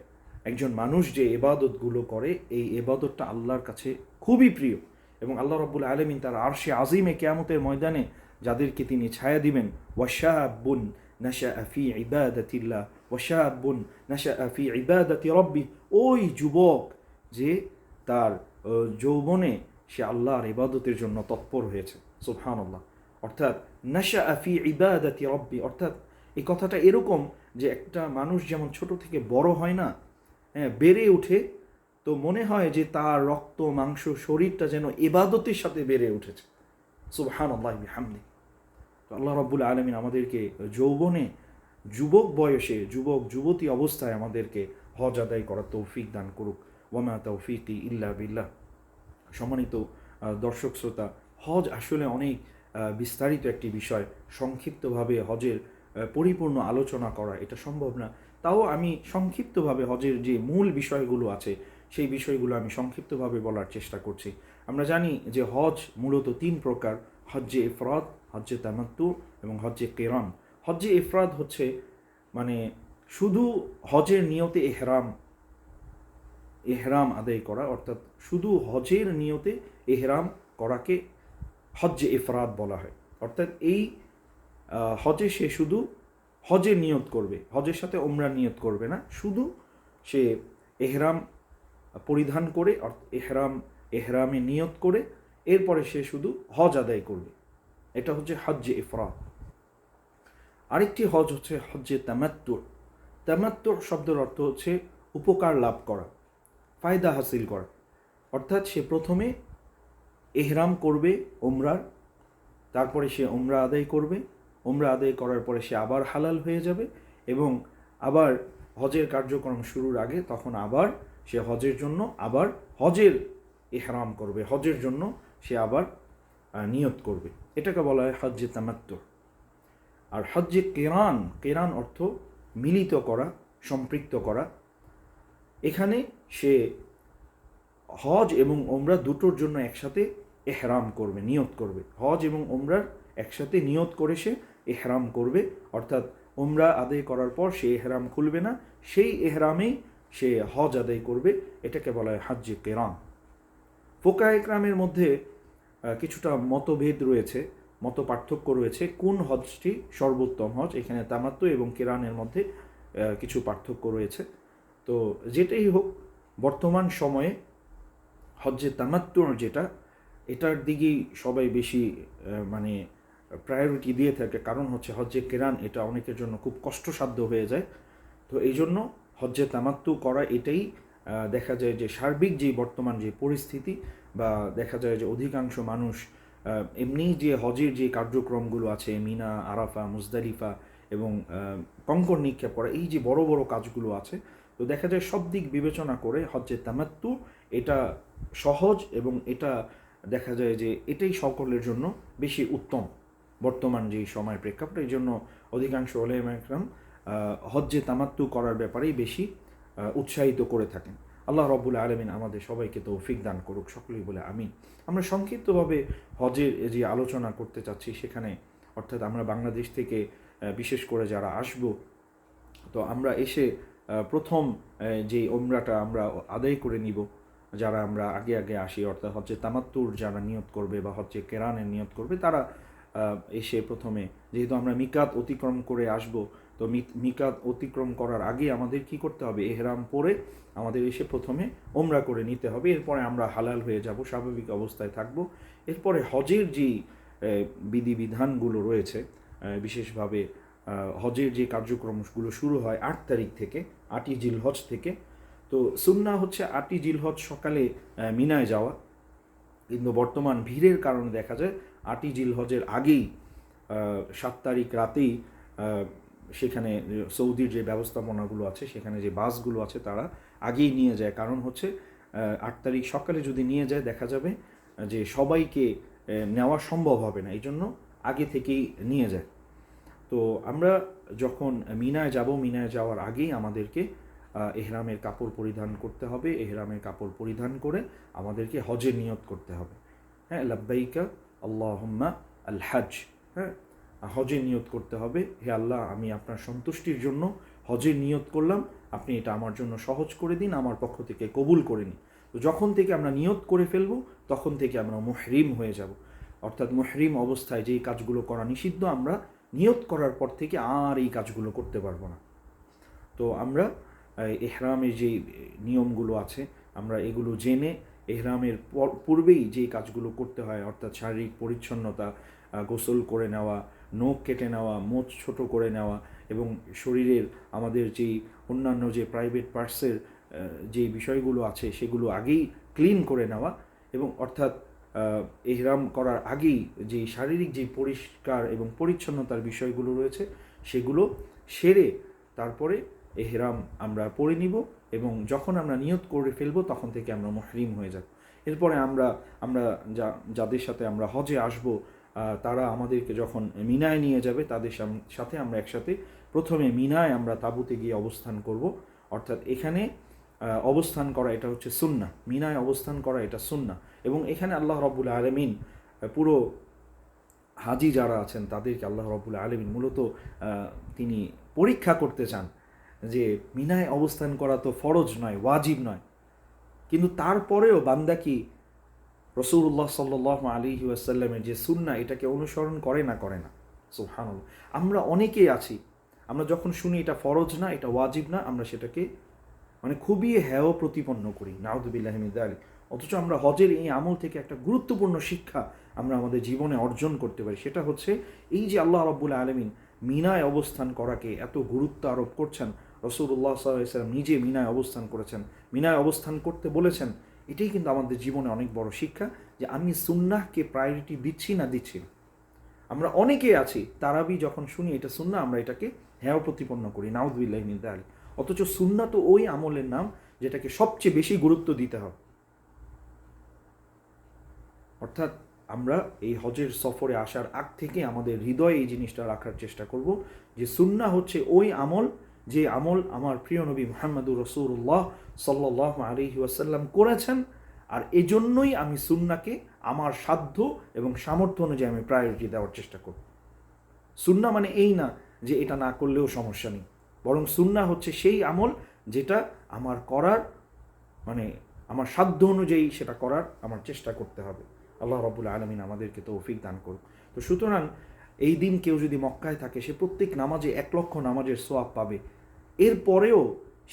একজন মানুষ যে ইবাদতগুলো করে, এই ইবাদতটা আল্লাহর কাছে খুবই প্রিয়। এবং আল্লাহ রাব্বুল আলামিন তার আরশে আজিমে কিয়ামতের ময়দানে যাদেরকে তিনি ছায়া দিবেন, ওয়াশাবুন নাশাআ ফি ইবাদাতিল্লাহ ওয়াশাবুন নাশাআ ফি ইবাদাতি রাব্বি, ওই যুবক যে তার যৌবনে সে আল্লাহর ইবাদতের জন্য তৎপর হয়েছে। সুবহানাল্লাহ। অর্থাৎ নাশাআ ফি ইবাদাতি রাব্বি, অর্থাৎ এই কথাটা এরকম যে একটা মানুষ যেমন ছোট থেকে বড় হয় না, বেড়ে ওঠে, তো মনে হয় যে তার রক্ত মাংস শরীরটা যেন ইবাদতের সাথে বেড়ে উঠেছে। সুবহানাল্লাহি বিহামদি। তো আল্লাহ রাব্বুল আলামিন আমাদেরকে যৌবনে, যুবক বয়সে, যুবক যুবতী অবস্থায় আমাদেরকে হজ আদায় করার তৌফিক দান করুক। ওয়ামা তাওফিকি ইল্লা বিল্লাহ। সম্মানিত দর্শক শ্রোতা, হজ আসলে অনেক বিস্তারিত একটি বিষয়। সংক্ষিপ্তভাবে হজের পরিপূর্ণ আলোচনা করা এটা সম্ভব না। তাও আমি সংক্ষিপ্তভাবে হজের যে মূল বিষয়গুলো আছে সেই বিষয়গুলো আমি সংক্ষিপ্তভাবে বলার চেষ্টা করছি। আমরা জানি যে হজ মূলত 3 প্রকার: হজ্জে ইফরাদ, হজ্জে তামাত্তু এবং হজ্জে কিরান। হজ্জে ইফরাদ হচ্ছে মানে শুধু হজের নিয়তে এহরাম আদায় করা, অর্থাৎ শুধু হজের নিয়তে এহরাম করাকে হজ্জে ইফরাদ বলা হয়। অর্থাৎ এই হজে সে শুধু হজের নিয়ত করবে, হজের সাথে ওমরার নিয়ত করবে না, শুধু সে এহরাম পরিধান করে এহরামে নিয়ত করে এরপরে সে শুধু হজ আদায় করবে। এটা হচ্ছে হজ্জে ইফরাদ। আরেকটি হজ হচ্ছে হজ্জে তামাত্তু। তামাত্তু শব্দের অর্থ হচ্ছে উপকার লাভ করা, ফায়দা হাসিল করা। অর্থাৎ সে প্রথমে এহরাম করবে ওমরার, তারপরে সে ওমরা আদায় করবে, ওমরা আদায় করার পরে সে আবার হালাল হয়ে যাবে এবং আবার হজের কার্যক্রম শুরুর আগে তখন আবার সে হজের জন্য আবার হজের ইহরাম করবে, হজের জন্য সে আবার নিয়ত করবে। এটাকে বলা হয় হজ্জে তামাত্তু। আর হজ্জে কেরান অর্থ মিলিত করা, সম্পৃক্ত করা। এখানে সে হজ এবং ওমরা দুটোর জন্য একসাথে এহরাম করবে, নিয়ত করবে। হজ এবং ওমরার একসাথে নিয়ত করে সে এহরাম করবে, অর্থাৎ ওমরা আদায় করার পর সে এহরাম খুলবে না, সেই এহরামেই সে হজ আদায় করবে। এটাকে বলা হয় হজ্জে কেরান। ফোকায়ে কেরামের মধ্যে কিছুটা মতভেদ রয়েছে, মত পার্থক্য রয়েছে কোন হজটি সর্বোত্তম হজ। এখানে তামাত্তু এবং কেরানের মধ্যে কিছু পার্থক্য রয়েছে। তো যেটাই হোক, বর্তমান সময়ে হজ্জে তামাত্তুর এটার দিকেই সবাই বেশি মানে প্রায়োরিটি দিয়ে থাকে। কারণ হচ্ছে হজ্জে কেরান এটা অনেকের জন্য খুব কষ্টসাধ্য হয়ে যায়। তো এই জন্য হজ্জে তামাত্তু করা এটাই দেখা যায় যে সার্বিক যে বর্তমান যে পরিস্থিতি, বা দেখা যায় যে অধিকাংশ মানুষ এমনি যে হজের যে কার্যক্রমগুলো আছে, মিনা, আরাফা, মুজদালিফা এবং কঙ্কর নিক্ষেপ করা, এই যে বড় বড় কাজগুলো আছে, তো দেখা যায় সব দিক বিবেচনা করে হজ্জে তামাত্তু এটা সহজ এবং এটা দেখা যায় যে এটাই সকলের জন্য বেশি উত্তম বর্তমান যে সময়ের প্রেক্ষাপটে। এই জন্য অধিকাংশ উলামা ইকরাম হজ্জে তামাত্তু করার ব্যাপারেই বেশি উৎসাহিত করে থাকেন। আল্লাহ রাব্বুল আলামিন আমাদের সবাইকে তৌফিক দান করুক, সকলেই বলে আমিন। আমরা সংক্ষিপ্তভাবে হজের যে আলোচনা করতে চাচ্ছি সেখানে, অর্থাৎ আমরা বাংলাদেশ থেকে বিশেষ করে যারা আসব, তো আমরা এসে প্রথম যে ওমরাটা আমরা আদায় করে নিব, যারা আমরা আগে আসি, অর্থাৎ হজ্জে তামাত্তুর যারা নিয়ত করবে বা হজ্জে কেরানের নিয়ত করবে, তারা এসে প্রথমে, যেহেতু আমরা মিকাত অতিক্রম করে আসব, তো মিকাত অতিক্রম করার আগে আমাদের কি করতে হবে? এহরাম পরে আমাদের এসে প্রথমে ওমরা করে নিতে হবে। এরপরে আমরা হালাল হয়ে যাব, স্বাভাবিক অবস্থায় থাকব। এরপরে হজের যে বিধিবিধানগুলো রয়েছে, বিশেষভাবে হজের যে কার্যক্রমগুলো শুরু হয় 8 তারিখ থেকে, 8ই জিলহজ থেকে। তো সুন্নাহ হচ্ছে 8ই জিলহজ সকালে মিনায় যাওয়া, কিন্তু বর্তমান ভিড়ের কারণে দেখা যায় 8ই জিলহজের আগেই 7 তারিখ রাতেই সেখানে সৌদির যে ব্যবস্থাপনাগুলো আছে, সেখানে যে বাসগুলো আছে তারা আগেই নিয়ে যায়। কারণ হচ্ছে 8 তারিখ সকালে যদি নিয়ে যায় দেখা যাবে যে সবাইকে নেওয়া সম্ভব হবে না, এই জন্য আগে থেকেই নিয়ে যায়। তো আমরা যখন মিনায় যাব, মিনায় যাওয়ার আগেই আমাদেরকে এহরামের কাপড় পরিধান করতে হবে। এহরামের কাপড় পরিধান করে আমাদেরকে হজের নিয়ত করতে হবে। হ্যাঁ, লাব্বাইকা আল্লাহুম্মা আল হজ, হ্যাঁ, হজের নিয়ত করতে হবে। হে আল্লাহ, আমি আপনার সন্তুষ্টির জন্য হজের নিয়ত করলাম, আপনি এটা আমার জন্য সহজ করে দিন, আমার পক্ষ থেকে কবুল করে নিন। তো যখন থেকে আমরা নিয়ত করে ফেলব, তখন থেকে আমরা মুহরিম হয়ে যাব। অর্থাৎ মুহরিম অবস্থায় যেই কাজগুলো করা নিষিদ্ধ, আমরা নিয়ত করার পর থেকে আর এই কাজগুলো করতে পারবো না। তো আমরা এহরামের যে নিয়মগুলো আছে, আমরা এগুলো জেনে এহরামের পূর্বেই যে কাজগুলো করতে হয়, অর্থাৎ শারীরিক পরিচ্ছন্নতা, গোসল করে নেওয়া, নখ কেটে নেওয়া, মোচ ছোট করে নেওয়া, এবং শরীরের আমাদের যেই অন্যান্য যে প্রাইভেট পার্টসের যে বিষয়গুলো আছে সেগুলো আগেই ক্লিন করে নেওয়া, এবং অর্থাৎ এহরাম করার আগেই যে শারীরিক যে পরিষ্কার এবং পরিচ্ছন্নতার বিষয়গুলো রয়েছে সেগুলো সেরে তারপরে এহরাম আমরা পরে নিব, এবং যখন আমরা নিয়ত করে ফেলবো তখন থেকে আমরা মুহরিম হয়ে যাব। এরপরে আমরা যাদের সাথে আমরা হজে আসব, তারা আমাদেরকে যখন মিনায় নিয়ে যাবে, তাদের সাথে আমরা একসাথে প্রথমে মিনায় আমরা তাঁবুতে গিয়ে অবস্থান করব। অর্থাৎ এখানে অবস্থান করা এটা হচ্ছে সুন্নাহ, মিনায় অবস্থান করা এটা সুন্নাহ। এবং এখানে আল্লাহ রাব্বুল আলামিন পুরো হাজি যারা আছেন তাদেরকে আল্লাহ রাব্বুল আলামিন মূলত তিনি পরীক্ষা করতে চান যে মিনায় অবস্থান করা তো ফরজ নয়, ওয়াজিব নয়, কিন্তু তারপরেও বান্দা কি রাসূলুল্লাহ সাল্লাল্লাহু আলাইহি ওয়াসাল্লামের যে সুন্নাহ এটাকে অনুসরণ করে না করে না। সুবহানাল্লাহ। আমরা অনেকেই আছি, আমরা যখন শুনি এটা ফরজ না, এটা ওয়াজিব না, আমরা সেটাকে মানে খুবই হেয় প্রতিপন্ন করি, নাউযুবিল্লাহি মিন যালিক। অথচ আমরা হজের এই আমল থেকে একটা গুরুত্বপূর্ণ শিক্ষা আমরা আমাদের জীবনে অর্জন করতে পারি। সেটা হচ্ছে এই যে আল্লাহ রাব্বুল আলামিন মিনায় অবস্থান করাকে এত গুরুত্ব আরোপ করছেন, রাসূলুল্লাহ সাল্লাল্লাহু আলাইহি ওয়াসাল্লাম নিজে মিনায় অবস্থান করেছেন, মিনায় অবস্থান করতে বলেছেন। এটাই কিন্তু আমাদের জীবনে অনেক বড় শিক্ষা যে আমি সুন্নাহকে প্রায়োরিটি দিচ্ছি না দিচ্ছি না। আমরা অনেকেই আছি তারাবি যখন শুনি এটা সুন্নাহ, আমরা এটাকে হেয় প্রতিপন্ন করি, নাউযুবিল্লাহি মিন যালিক। অথচ সুন্নাহ তো ওই আমলের নাম যেটাকে সবচেয়ে বেশি গুরুত্ব দিতে হবে। অর্থাৎ আমরা এই হজের সফরে আসার আগ থেকে আমাদের হৃদয়ে এই জিনিসটা রাখার চেষ্টা করব যে সুন্নাহ হচ্ছে ওই আমল যে আমল আমার প্রিয় নবী মুহাম্মদুর রাসূলুল্লাহ সাল্লাল্লাহু আলাইহি ওয়াসাল্লাম করেছেন, আর এজন্যই আমি সুন্নাহকে আমার সাধ্য এবং সামর্থ্য অনুযায়ী আমি প্রায়োরিটি দেওয়ার চেষ্টা করব। সুন্নাহ মানে এই না যে এটা না করলেও সমস্যা নেই, বরং সুন্নাহ হচ্ছে সেই আমল যেটা আমার করার মানে আমার সাধ্য অনুযায়ী সেটা করার আমার চেষ্টা করতে হবে। আল্লাহ রাব্বুল আলামিন আমাদেরকে তৌফিক দান করুন। তো সুতরাং এই দিন কেউ যদি মক্কায় থাকে সে প্রত্যেক নামাজে 1,00,000 নামাজের সোয়াব পাবে। এরপরেও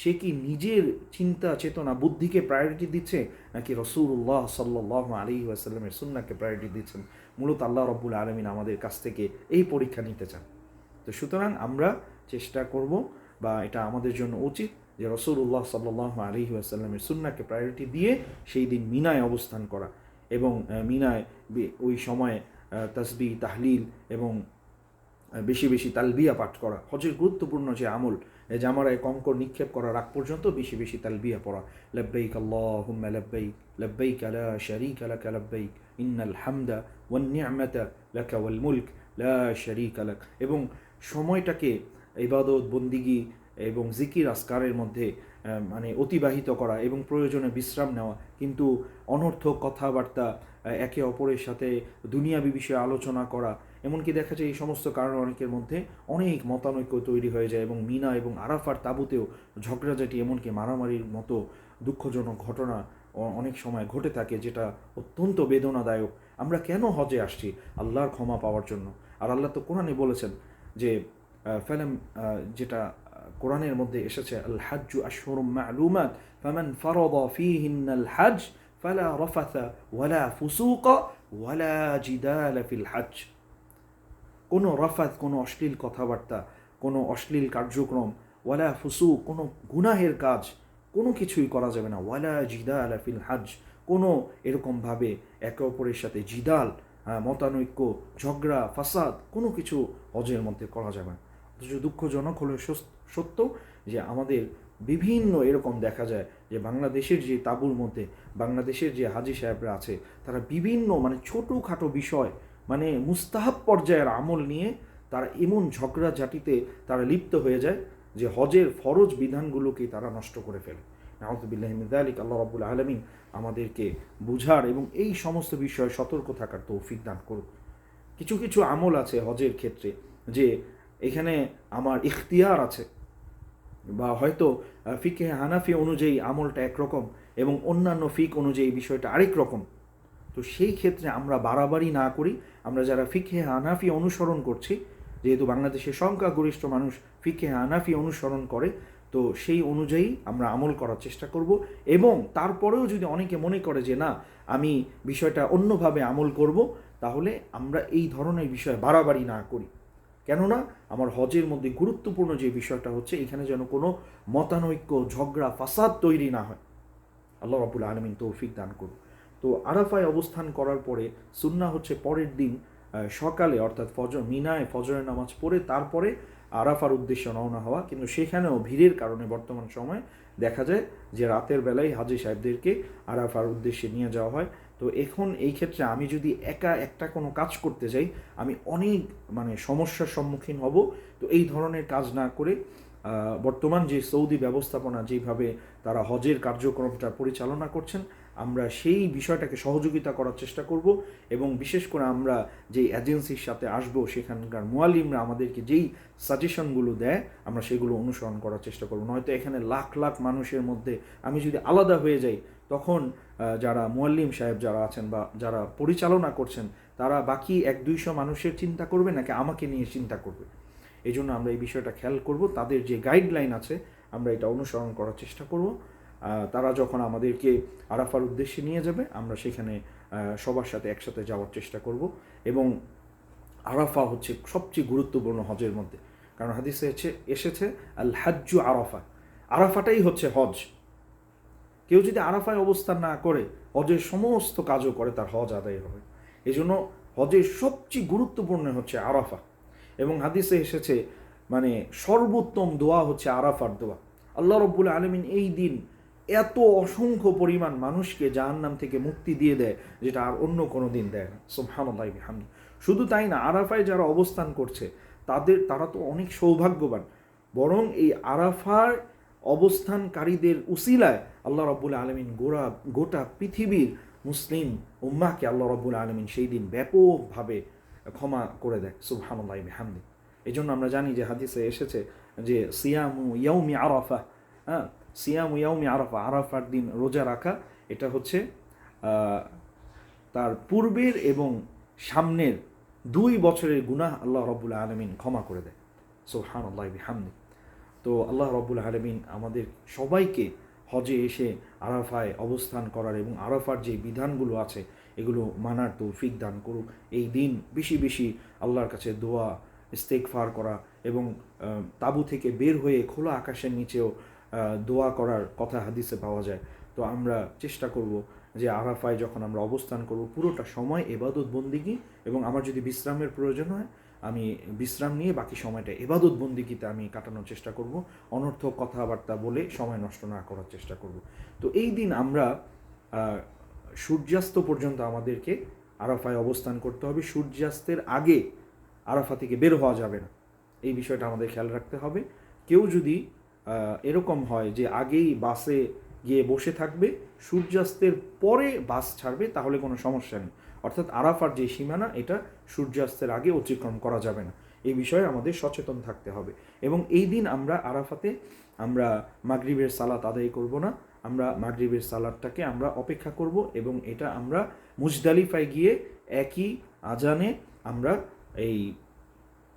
সে কি নিজের চিন্তা চেতনা বুদ্ধিকে প্রায়োরিটি দিচ্ছে নাকি রাসূলুল্লাহ সাল্লাল্লাহু আলাইহি ওয়াসাল্লামের সুন্নাহকে প্রায়োরিটি দিচ্ছেন? মূলত আল্লাহ রাব্বুল আলামিন আমাদের কাছ থেকে এই পরীক্ষা নিতে চান। তো সুতরাং আমরা চেষ্টা করব বা এটা আমাদের জন্য উচিত যে রাসূলুল্লাহ সাল্লাল্লাহু আলাইহি ওয়াসাল্লামের সুন্নাহকে প্রায়োরিটি দিয়ে সেই দিন মিনায় অবস্থান করা এবং মিনায় ওই সময়ে তাসবিহ তাহলিল এবং বেশি বেশি তালবিয়া পাঠ করা। হজের গুরুত্বপূর্ণ যে আমল, জামারায় কঙ্কর নিক্ষেপ করার আগ পর্যন্ত বেশি বেশি তালবিয়া পড়া, লাব্বাইক আল্লাহুম্মা লাব্বাইক লাব্বাইক লা শারীকা লাক লাব্বাইক ইন্নাল হামদা ওয়ান নি'মাতা লাকা ওয়াল মুলক লা শারীকা লাক। এবং সময়টাকে ইবাদত বন্দিগি এবং জিকির আসকারের মধ্যে মানে অতিবাহিত করা এবং প্রয়োজনে বিশ্রাম নেওয়া, কিন্তু অনর্থক কথাবার্তা, একে অপরের সাথে দুনিয়াবি বিষয়ে আলোচনা করা, এমনকি দেখা যায় এই সমস্ত কারণে অনেকের মধ্যে অনেক মতানৈক্য তৈরি হয়ে যায় এবং মিনা এবং আরাফার তাঁবুতেও ঝগড়াঝাটি এমনকি মারামারির মতো দুঃখজনক ঘটনা অনেক সময় ঘটে থাকে, যেটা অত্যন্ত বেদনাদায়ক। আমরা কেন হজে আসছি? আল্লাহর ক্ষমা পাওয়ার জন্য। আর আল্লাহ তো কোরআনে বলেছেন যে ফালাম, যেটা কোরআনের মধ্যে এসেছে, আল হাজ্জু আশহুরুম মা'লুমাত ফামান ফারাদা ফীহিন্নাল হজ ফালা রাফাথা ওয়ালা ফুসুকা ওয়ালা জিদালা ফিল হজ। কোনো রাফাত, কোনো অশ্লীল কথাবার্তা, কোনো অশ্লীল কার্যক্রম, ওয়ালা ফুসুক, কোনো গুনাহের কাজ, কোনো কিছুই করা যাবে না। ওয়ালা জিদালা ফিল হজ, কোনো এরকমভাবে একে অপরের সাথে জিদাল, মতানৈক্য, ঝগড়া, ফাসাদ কোনো কিছু হজের মধ্যে করা যাবে না। অথচ দুঃখজনক হলে সত্য যে আমাদের বিভিন্ন এরকম দেখা যায় যে বাংলাদেশের যে তাঁবুর মধ্যে বাংলাদেশের যে হাজি সাহেবরা আছে তারা বিভিন্ন মানে ছোটোখাটো বিষয় মানে মুস্তাহাব পর্যায়ের আমল নিয়ে তারা এমন ঝগড়াঝাটিতে তারা লিপ্ত হয়ে যায় যে হজের ফরজ বিধানগুলোকে তারা নষ্ট করে ফেলে। নাউযুবিল্লাহি মিন যালিক। আল্লাহ রাব্বুল আলামিন আমাদেরকে বুঝার এবং এই সমস্ত বিষয়ে সতর্ক থাকার তৌফিক দান করুন। কিছু কিছু আমল আছে হজের ক্ষেত্রে যে এখানে আমার ইখতিয়ার আছে, বা হয়তো ফিকহে হানাফি অনুযায়ী আমলটা একরকম এবং অন্যান্য ফিক অনুযায়ী বিষয়টা আরেক রকম। তো সেই ক্ষেত্রে আমরা বাড়াবাড়ি না করি, আমরা যারা ফিকহে হানাফি অনুসরণ করছি, যেহেতু বাংলাদেশের সংখ্যাগরিষ্ঠ মানুষ ফিকহে হানাফি অনুসরণ করে, তো সেই অনুযায়ী আমরা আমল করার চেষ্টা করব। এবং তারপরেও যদি অনেকে মনে করে যে না আমি বিষয়টা অন্যভাবে আমল করব, তাহলে আমরা এই ধরনের বিষয়ে বাড়াবাড়ি না করি। কেননা আমার হজের মধ্যে গুরুত্বপূর্ণ যে বিষয়টা হচ্ছে এখানে যেন কোনো মতানৈক্য, ঝগড়া, ফাসাদ তৈরি না হয়। আল্লাহ রাব্বুল আলামিন তৌফিক দান করুন। তো আরাফায় অবস্থান করার পরে সুন্নাহ হচ্ছে পরের দিন সকালে অর্থাৎ মিনায় ফজরের নামাজ পড়ে তারপরে আরাফার উদ্দেশ্যে রওনা হওয়া। কিন্তু সেখানেও ভিড়ের কারণে বর্তমান সময়ে দেখা যায় যে রাতের বেলায় হাজি সাহেবদেরকে আরাফার উদ্দেশ্যে নিয়ে যাওয়া হয়। তো এখন এই ক্ষেত্রে আমি যদি একা একটা কোনো কাজ করতে যাই আমি অনেক মানে সমস্যার সম্মুখীন হব। তো এই ধরনের কাজ না করে বর্তমান যে সৌদি ব্যবস্থাপনা যেভাবে তারা হজের কার্যক্রমটা পরিচালনা করছেন, আমরা সেই বিষয়টাকে সহযোগিতা করার চেষ্টা করব এবং বিশেষ করে আমরা যেই এজেন্সির সাথে আসব সেখানকার মুয়াল্লিমরা আমাদেরকে যেই সাজেশনগুলো দেয় আমরা সেগুলো অনুসরণ করার চেষ্টা করব। নয়তো এখানে লাখ লাখ মানুষের মধ্যে আমি যদি আলাদা হয়ে যাই, তখন যারা মুয়াল্লিম সাহেব যারা আছেন বা যারা পরিচালনা করছেন তারা বাকি 100-200 মানুষের চিন্তা করবে নাকি আমাকে নিয়ে চিন্তা করবে। এই জন্য আমরা এই বিষয়টা খেয়াল করব, তাদের যে গাইডলাইন আছে আমরা এটা অনুসরণ করার চেষ্টা করব। তারা যখন আমাদেরকে আরাফার উদ্দেশ্যে নিয়ে যাবে আমরা সেখানে সবার সাথে একসাথে যাওয়ার চেষ্টা করব। এবং আরাফা হচ্ছে সবচেয়ে গুরুত্বপূর্ণ হজের মধ্যে, কারণ হাদিসে এসেছে আল হাজ্জু আরাফা, আরাফাটাই হচ্ছে হজ। কেউ যদি আরাফায় অবস্থান না করে হজের সমস্ত কাজও করে তার হজ আদায় হবে। এই জন্য হজের সবচেয়ে গুরুত্বপূর্ণ হচ্ছে আরাফা। এবং হাদিসে এসেছে মানে সর্বোত্তম দোয়া হচ্ছে আরাফার দোয়া। আল্লাহ রাব্বুল আলামিন এই দিন এত অসংখ্য পরিমাণ মানুষকে জাহান্নাম থেকে মুক্তি দিয়ে দেয় যেটা আর অন্য কোনো দিন দেয় না। সুবহানাল্লাহি বিহামদি। শুধু তাই না, আরাফায় যারা অবস্থান করছে তারা তো অনেক সৌভাগ্যবান, বরং এই আরাফার অবস্থানকারীদের উসিলায় আল্লাহ রাব্বুল আলামিন গোটা পৃথিবীর মুসলিম উম্মাহকে আল্লাহ রাব্বুল আলামিন সেই দিন ব্যাপকভাবে ক্ষমা করে দেয়। সুবহানাল্লাহি বিহামদি। এই জন্য আমরা জানি যে হাদিসে এসেছে যে সিয়ামু ইয়াউমি আরাফা, সিয়ামু ইয়াউমি আরাফা, আরাফার দিন রোজা রাখা, এটা হচ্ছে তার পূর্বের এবং সামনের 2 বছরের গুনাহ আল্লাহ রাব্বুল আলামিন ক্ষমা করে দেয়। সুবহানাল্লাহি বিহামদি। তো আল্লাহ রাব্বুল আলামিন আমাদের সবাইকে হজে এসে আরাফায় অবস্থান করার এবং আরাফার যে বিধানগুলো আছে এগুলো মানার তৌফিক দান করুক। এই দিন বেশি বেশি আল্লাহর কাছে দোয়া, ইস্তেগফার করা এবং তাঁবু থেকে বের হয়ে খোলা আকাশের নিচেও দোয়া করার কথা হাদিসে পাওয়া যায়। তো আমরা চেষ্টা করব যে আরাফায় যখন আমরা অবস্থান করব পুরোটা সময় ইবাদত বন্দিগি, এবং আমার যদি বিশ্রামের প্রয়োজন হয় আমি বিশ্রাম নিয়ে বাকি সময়টা ইবাদত বন্দিগিতে আমি কাটানোর চেষ্টা করব, অনর্থক কথাবার্তা বলে সময় নষ্ট না করার চেষ্টা করব। তো এই দিন আমরা সূর্যাস্ত পর্যন্ত আমাদেরকে আরাফায় অবস্থান করতে হবে। সূর্যাস্তের আগে আরাফা থেকে বের হওয়া যাবে না, এই বিষয়টা আমাদের খেয়াল রাখতে হবে। কেউ যদি এরকম হয় যে আগেই বাসে গিয়ে বসে থাকবে, সূর্যাস্তের পরে বাস ছাড়বে, তাহলে কোনো সমস্যা নেই। অর্থাৎ আরাফার যে সীমানা এটা সূর্যাস্তের আগে অতিক্রম করা যাবে না, এই বিষয়ে আমাদের সচেতন থাকতে হবে। এবং এই দিন আমরা আরাফাতে আমরা মাগরিবের সালাত আদায় করব না, আমরা মাগরিবের সালাতটাকে আমরা অপেক্ষা করব এবং এটা আমরা মুজদালিফায় গিয়ে একই আজানে আমরা এই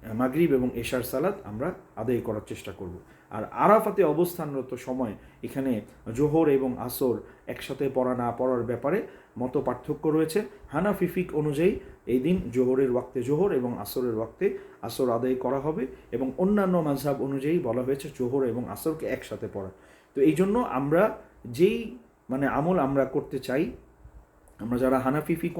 মাগরিব এবং এশার সালাত আমরা আদায় করার চেষ্টা করব। আর আরাফাতে অবস্থানরত সময় এখানে জোহর এবং আসর একসাথে পড়া না পড়ার ব্যাপারে মত পার্থক্য রয়েছে। হানাফি ফিক অনুযায়ী এই দিন জোহরের ওয়াক্তে জোহর এবং আসরের ওয়াক্তে আসর আদায় করা হবে, এবং অন্যান্য মাযহাব অনুযায়ী বলা হয়েছে জোহর এবং আসরকে একসাথে পড়া। তো এই জন্য আমরা যেই আমল আমরা করতে চাই, আমরা যারা হানাফি ফিক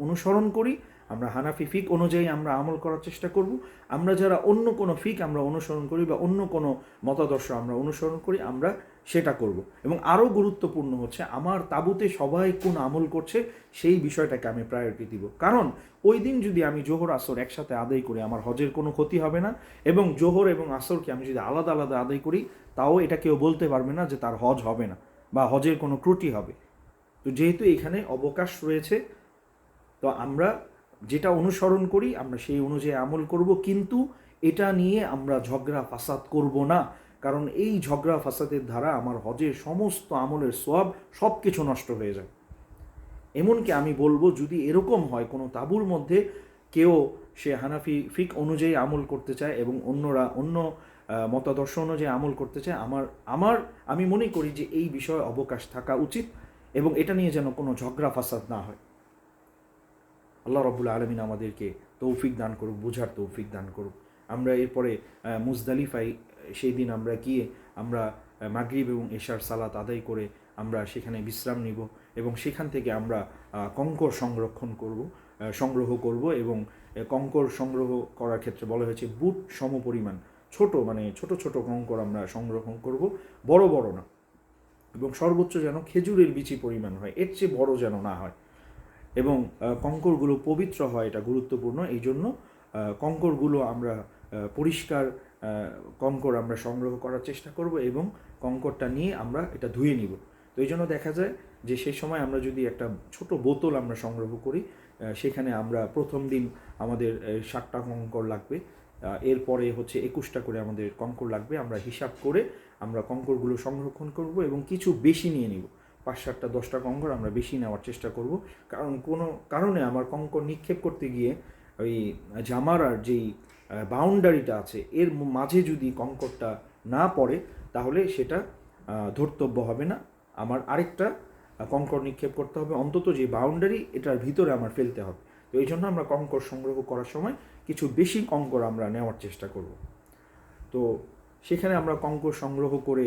অনুসরণ করি আমরা হানাফি ফিক অনুযায়ী আমরা আমল করার চেষ্টা করব। আমরা যারা অন্য কোনো ফিক আমরা অনুসরণ করি বা অন্য কোনো মতাদর্শ আমরা অনুসরণ করি আমরা সেটা করব। এবং আরও গুরুত্বপূর্ণ হচ্ছে আমার তাঁবুতে সবাই কোন আমল করছে সেই বিষয়টাকে আমি প্রায়োরিটি দিব। কারণ ওই দিন যদি আমি জোহর আসর একসাথে আদায় করি আমার হজের কোনো ক্ষতি হবে না, এবং জোহর এবং আসরকে আমি যদি আলাদা আলাদা আদায় করি তাও এটা কেউ বলতে পারবে না যে তার হজ হবে না বা হজের কোনো ত্রুটি হবে। তো যেহেতু এখানে অবকাশ রয়েছে, তো আমরা যেটা অনুসরণ করি আমরা সেই অনুযায়ী আমল করব, কিন্তু এটা নিয়ে আমরা ঝগড়া ফাসাদ করব না, কারণ এই ঝগড়া ফাসাদের দ্বারা আমার হজের সমস্ত আমলের সওয়াব সব কিছু নষ্ট হয়ে যায়। এমনকি আমি বলবো যদি এরকম হয় কোনো তাঁবুর মধ্যে কেউ সে হানাফি ফিক অনুযায়ী আমল করতে চায় এবং অন্যরা অন্য মতাদর্শ অনুযায়ী আমল করতে চায়, আমি মনে করি যে এই বিষয়ে অবকাশ থাকা উচিত এবং এটা নিয়ে যেন কোনো ঝগড়া ফাসাদ না হয়। আল্লাহ রাব্বুল আলামিন আমাদেরকে তৌফিক দান করুক, বোঝার তৌফিক দান করুক। আমরা এরপরে মুজদালিফায় সেই দিন আমরা গিয়ে আমরা মাগরিব এবং এশার সালাত আদায় করে আমরা সেখানে বিশ্রাম নিব এবং সেখান থেকে আমরা কঙ্কর সংগ্রহ করব এবং কঙ্কর সংগ্রহ করার ক্ষেত্রে বলা হয়েছে বুট সমপরিমাণ ছোট ছোট কঙ্কর আমরা সংগ্রহ করব, বড় বড় না, এবং সর্বোচ্চ যেন খেজুরের বিচি পরিমাণ হয়, এর চেয়ে বড় যেন না হয়, এবং কঙ্করগুলো পবিত্র হয়, এটা গুরুত্বপূর্ণ। এই জন্য কঙ্করগুলো আমরা পরিষ্কার কঙ্কর আমরা সংগ্রহ করার চেষ্টা করব এবং কঙ্করটা নিয়ে আমরা এটা ধুয়ে নিব। তো এই জন্য দেখা যায় যে সেই সময় আমরা যদি একটা ছোট বোতল আমরা সংগ্রহ করি, সেখানে আমরা প্রথম দিন আমাদের 7টা কঙ্কর লাগবে, এরপরে হচ্ছে 21টা করে আমাদের কঙ্কর লাগবে। আমরা হিসাব করে আমরা কঙ্করগুলো সংরক্ষণ করব এবং কিছু বেশি নিয়ে নিব, 5-7টা 10টা কঙ্কর আমরা বেশি নেওয়ার চেষ্টা করব। কারণ কোনো কারণে আমার কঙ্কর নিক্ষেপ করতে গিয়ে ওই জামারার যেই বাউন্ডারিটা আছে এর মাঝে যদি কঙ্করটা না পড়ে তাহলে সেটা ধর্তব্য হবে না, আমার আরেকটা কঙ্কর নিক্ষেপ করতে হবে, অন্তত যে বাউন্ডারি এটার ভিতরে আমার ফেলতে হবে। তো এই জন্য আমরা কঙ্কর সংগ্রহ করার সময় কিছু বেশি কঙ্কর আমরা নেওয়ার চেষ্টা করব। তো সেখানে আমরা কঙ্কর সংগ্রহ করে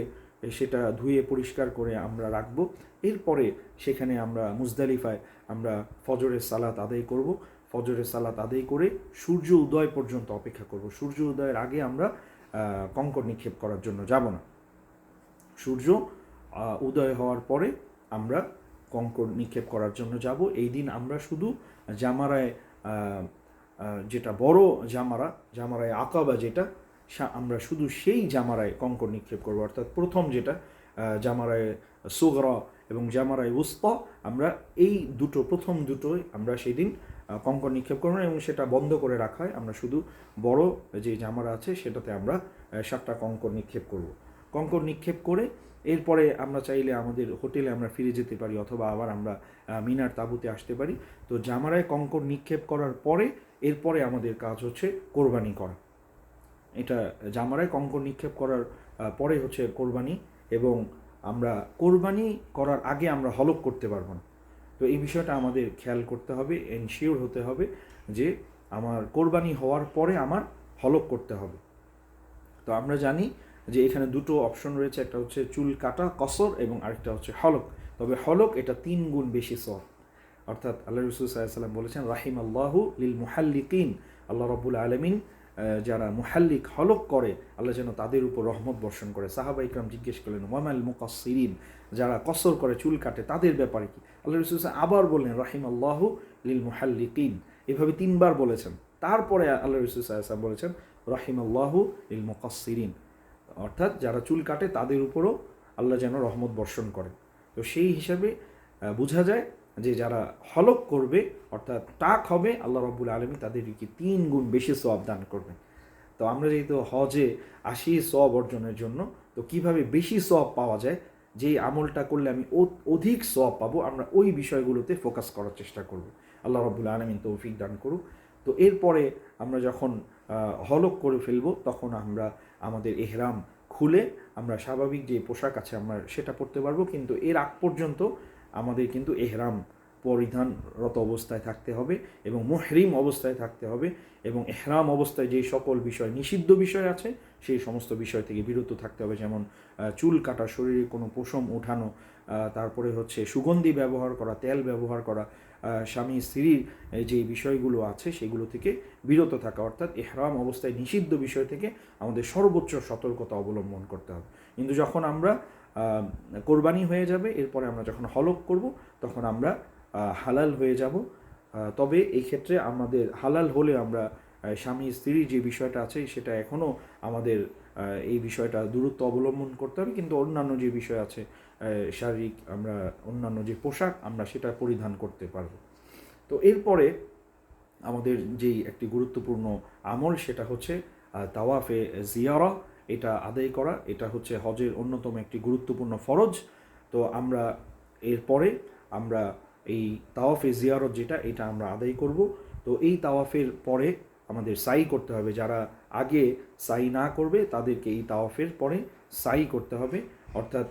সেটা ধুয়ে পরিষ্কার করে আমরা রাখবো। এরপরে সেখানে আমরা মুজদালিফায় আমরা ফজরের সালাত আদায় করব। ফজরের সালাত আদায় করে সূর্য উদয় পর্যন্ত অপেক্ষা করব। সূর্য উদয়ের আগে আমরা কঙ্কর নিক্ষেপ করার জন্য যাব না। সূর্য উদয় হওয়ার পরে আমরা কঙ্কর নিক্ষেপ করার জন্য যাব। এই দিন আমরা শুধু জামারায় যেটা বড় জামারায় আকাবা যেটা, আমরা শুধু সেই জামারায় কঙ্কর নিক্ষেপ করবো। অর্থাৎ প্রথম যেটা জামারায় সুগরা এবং জামারায় উস্তা, আমরা এই প্রথম দুটোই আমরা সেই দিন কঙ্কর নিক্ষেপ করবো এবং সেটা বন্ধ করে রাখা হয়। আমরা শুধু বড় যে জামারা আছে সেটাতে আমরা 7টা কঙ্কর নিক্ষেপ করব। কঙ্কর নিক্ষেপ করে এরপরে আমরা চাইলে আমাদের হোটেলে আমরা ফিরে যেতে পারি অথবা আবার আমরা মিনার তাঁবুতে আসতে পারি। তো জামারায় কঙ্কর নিক্ষেপ করার পরে এরপরে আমাদের কাজ হচ্ছে কোরবানি করা। এটা জামারায় কঙ্কর নিক্ষেপ করার পরে হচ্ছে কোরবানি, এবং আমরা কোরবানি করার আগে আমরা হলক করতে পারবো না। তো এই বিষয়টা আমাদের খেয়াল করতে হবে, এনশিওর হতে হবে যে আমার কোরবানি হওয়ার পরে আমার হলক করতে হবে। তো আমরা জানি যে এখানে দুটো অপশন রয়েছে, একটা হচ্ছে চুল কাটা কসর এবং আরেকটা হচ্ছে হলক। তবে হলক এটা 3 গুণ বেশি সওয়াব। অর্থাৎ আল্লাহ রাসূল সাল্লাল্লাহু আলাইহি ওয়াসাল্লাম বলেছেন রাহিমাল্লাহু লিল মুহাল্লিকিন, আল্লাহ রাব্বুল আলামিন যারা মুহাল্লিক হলক করে আল্লাহ যেন তাদের উপর রহমত বর্ষণ করে। সাহাবা ইকরাম জিজ্ঞেস করলেন ওয়ামাল মুকাসসিরিন, যারা কসর করে চুল কাটে তাদের ব্যাপারে কি? আল্লাহ রাসূল আবার বললেন রাহিমাল্লাহু লিল মুহাল্লিকিন, এভাবে 3বার বলেছেন। তারপরে আল্লাহ রাসূল সাল্লাল্লাহু আলাইহি ওয়াসাল্লাম বলেছেন রাহিমাল্লাহু লিল মুকাসসিরিন, অর্থাৎ যারা চুল কাটে তাদের উপরও আল্লাহ যেন রহমত বর্ষণ করে। তো সেই হিসাবে বোঝা যায় যে যারা হলক করবে অর্থাৎ টাক হবে, আল্লাহ রাব্বুল আলামিন তাদেরকে 3 গুণ বেশি সওয়াব দান করবেন। তো আমরা যেহেতু হজে আসি সওয়াব অর্জনের জন্য, তো কিভাবে বেশি সওয়াব পাওয়া যায়, যে আমলটা করলে আমি অধিক সওয়াব পাবো, আমরা ওই বিষয়গুলোতে ফোকাস করার চেষ্টা করব। আল্লাহ রাব্বুল আলামিন তৌফিক দান করুক। তো এরপরে আমরা যখন হলক করে ফেলবো তখন আমরা আমাদের ইহরাম খুলে আমরা স্বাভাবিক যে পোশাক আছে আমরা সেটা পরতে পারবো, কিন্তু এর আগ পর্যন্ত আমাদের কিন্তু ইহরাম পরিধানরত অবস্থায় থাকতে হবে এবং মুহরিম অবস্থায় থাকতে হবে, এবং ইহরাম অবস্থায় যে সকল বিষয় নিষিদ্ধ বিষয় আছে সেই সমস্ত বিষয় থেকে বিরত থাকতে হবে, যেমন চুল কাটা, শরীরে কোনো পশম ওঠানো, তারপরে হচ্ছে সুগন্ধি ব্যবহার করা, তেল ব্যবহার করা, স্বামী স্ত্রীর যে বিষয়গুলো আছে সেগুলো থেকে বিরত থাকা। অর্থাৎ ইহরাম অবস্থায় নিষিদ্ধ বিষয় থেকে আমাদের সর্বোচ্চ সতর্কতা অবলম্বন করতে হবে। কিন্তু যখন আমরা কোরবানি হয়ে যাবে, এরপরে আমরা যখন হলক করব তখন আমরা হালাল হয়ে যাব। তবে এই ক্ষেত্রে আমাদের হালাল হলে আমরা স্বামী স্ত্রীর যে বিষয়টা আছে সেটা এখনও আমাদের এই বিষয়টা দূরত্ব অবলম্বন করতে হবে, কিন্তু অন্যান্য যে বিষয় আছে শারীরিক আমরা অন্যান্য যে পোশাক আমরা সেটা পরিধান করতে পারব। তো এরপরে আমাদের যেই একটি গুরুত্বপূর্ণ আমল সেটা হচ্ছে তাওয়াফে জিয়ারা, এটা আদায় করা। এটা হচ্ছে হজের অন্যতম একটি গুরুত্বপূর্ণ ফরজ। তো আমরা এরপরে আমরা এই তাওয়াফে জিয়ারত যেটা এটা আমরা আদায় করব। তো এই তাওয়াফের পরে আমাদের সাই করতে হবে। যারা আগে সাই না করবে তাদেরকে এই তাওয়াফের পরে সাই করতে হবে। অর্থাৎ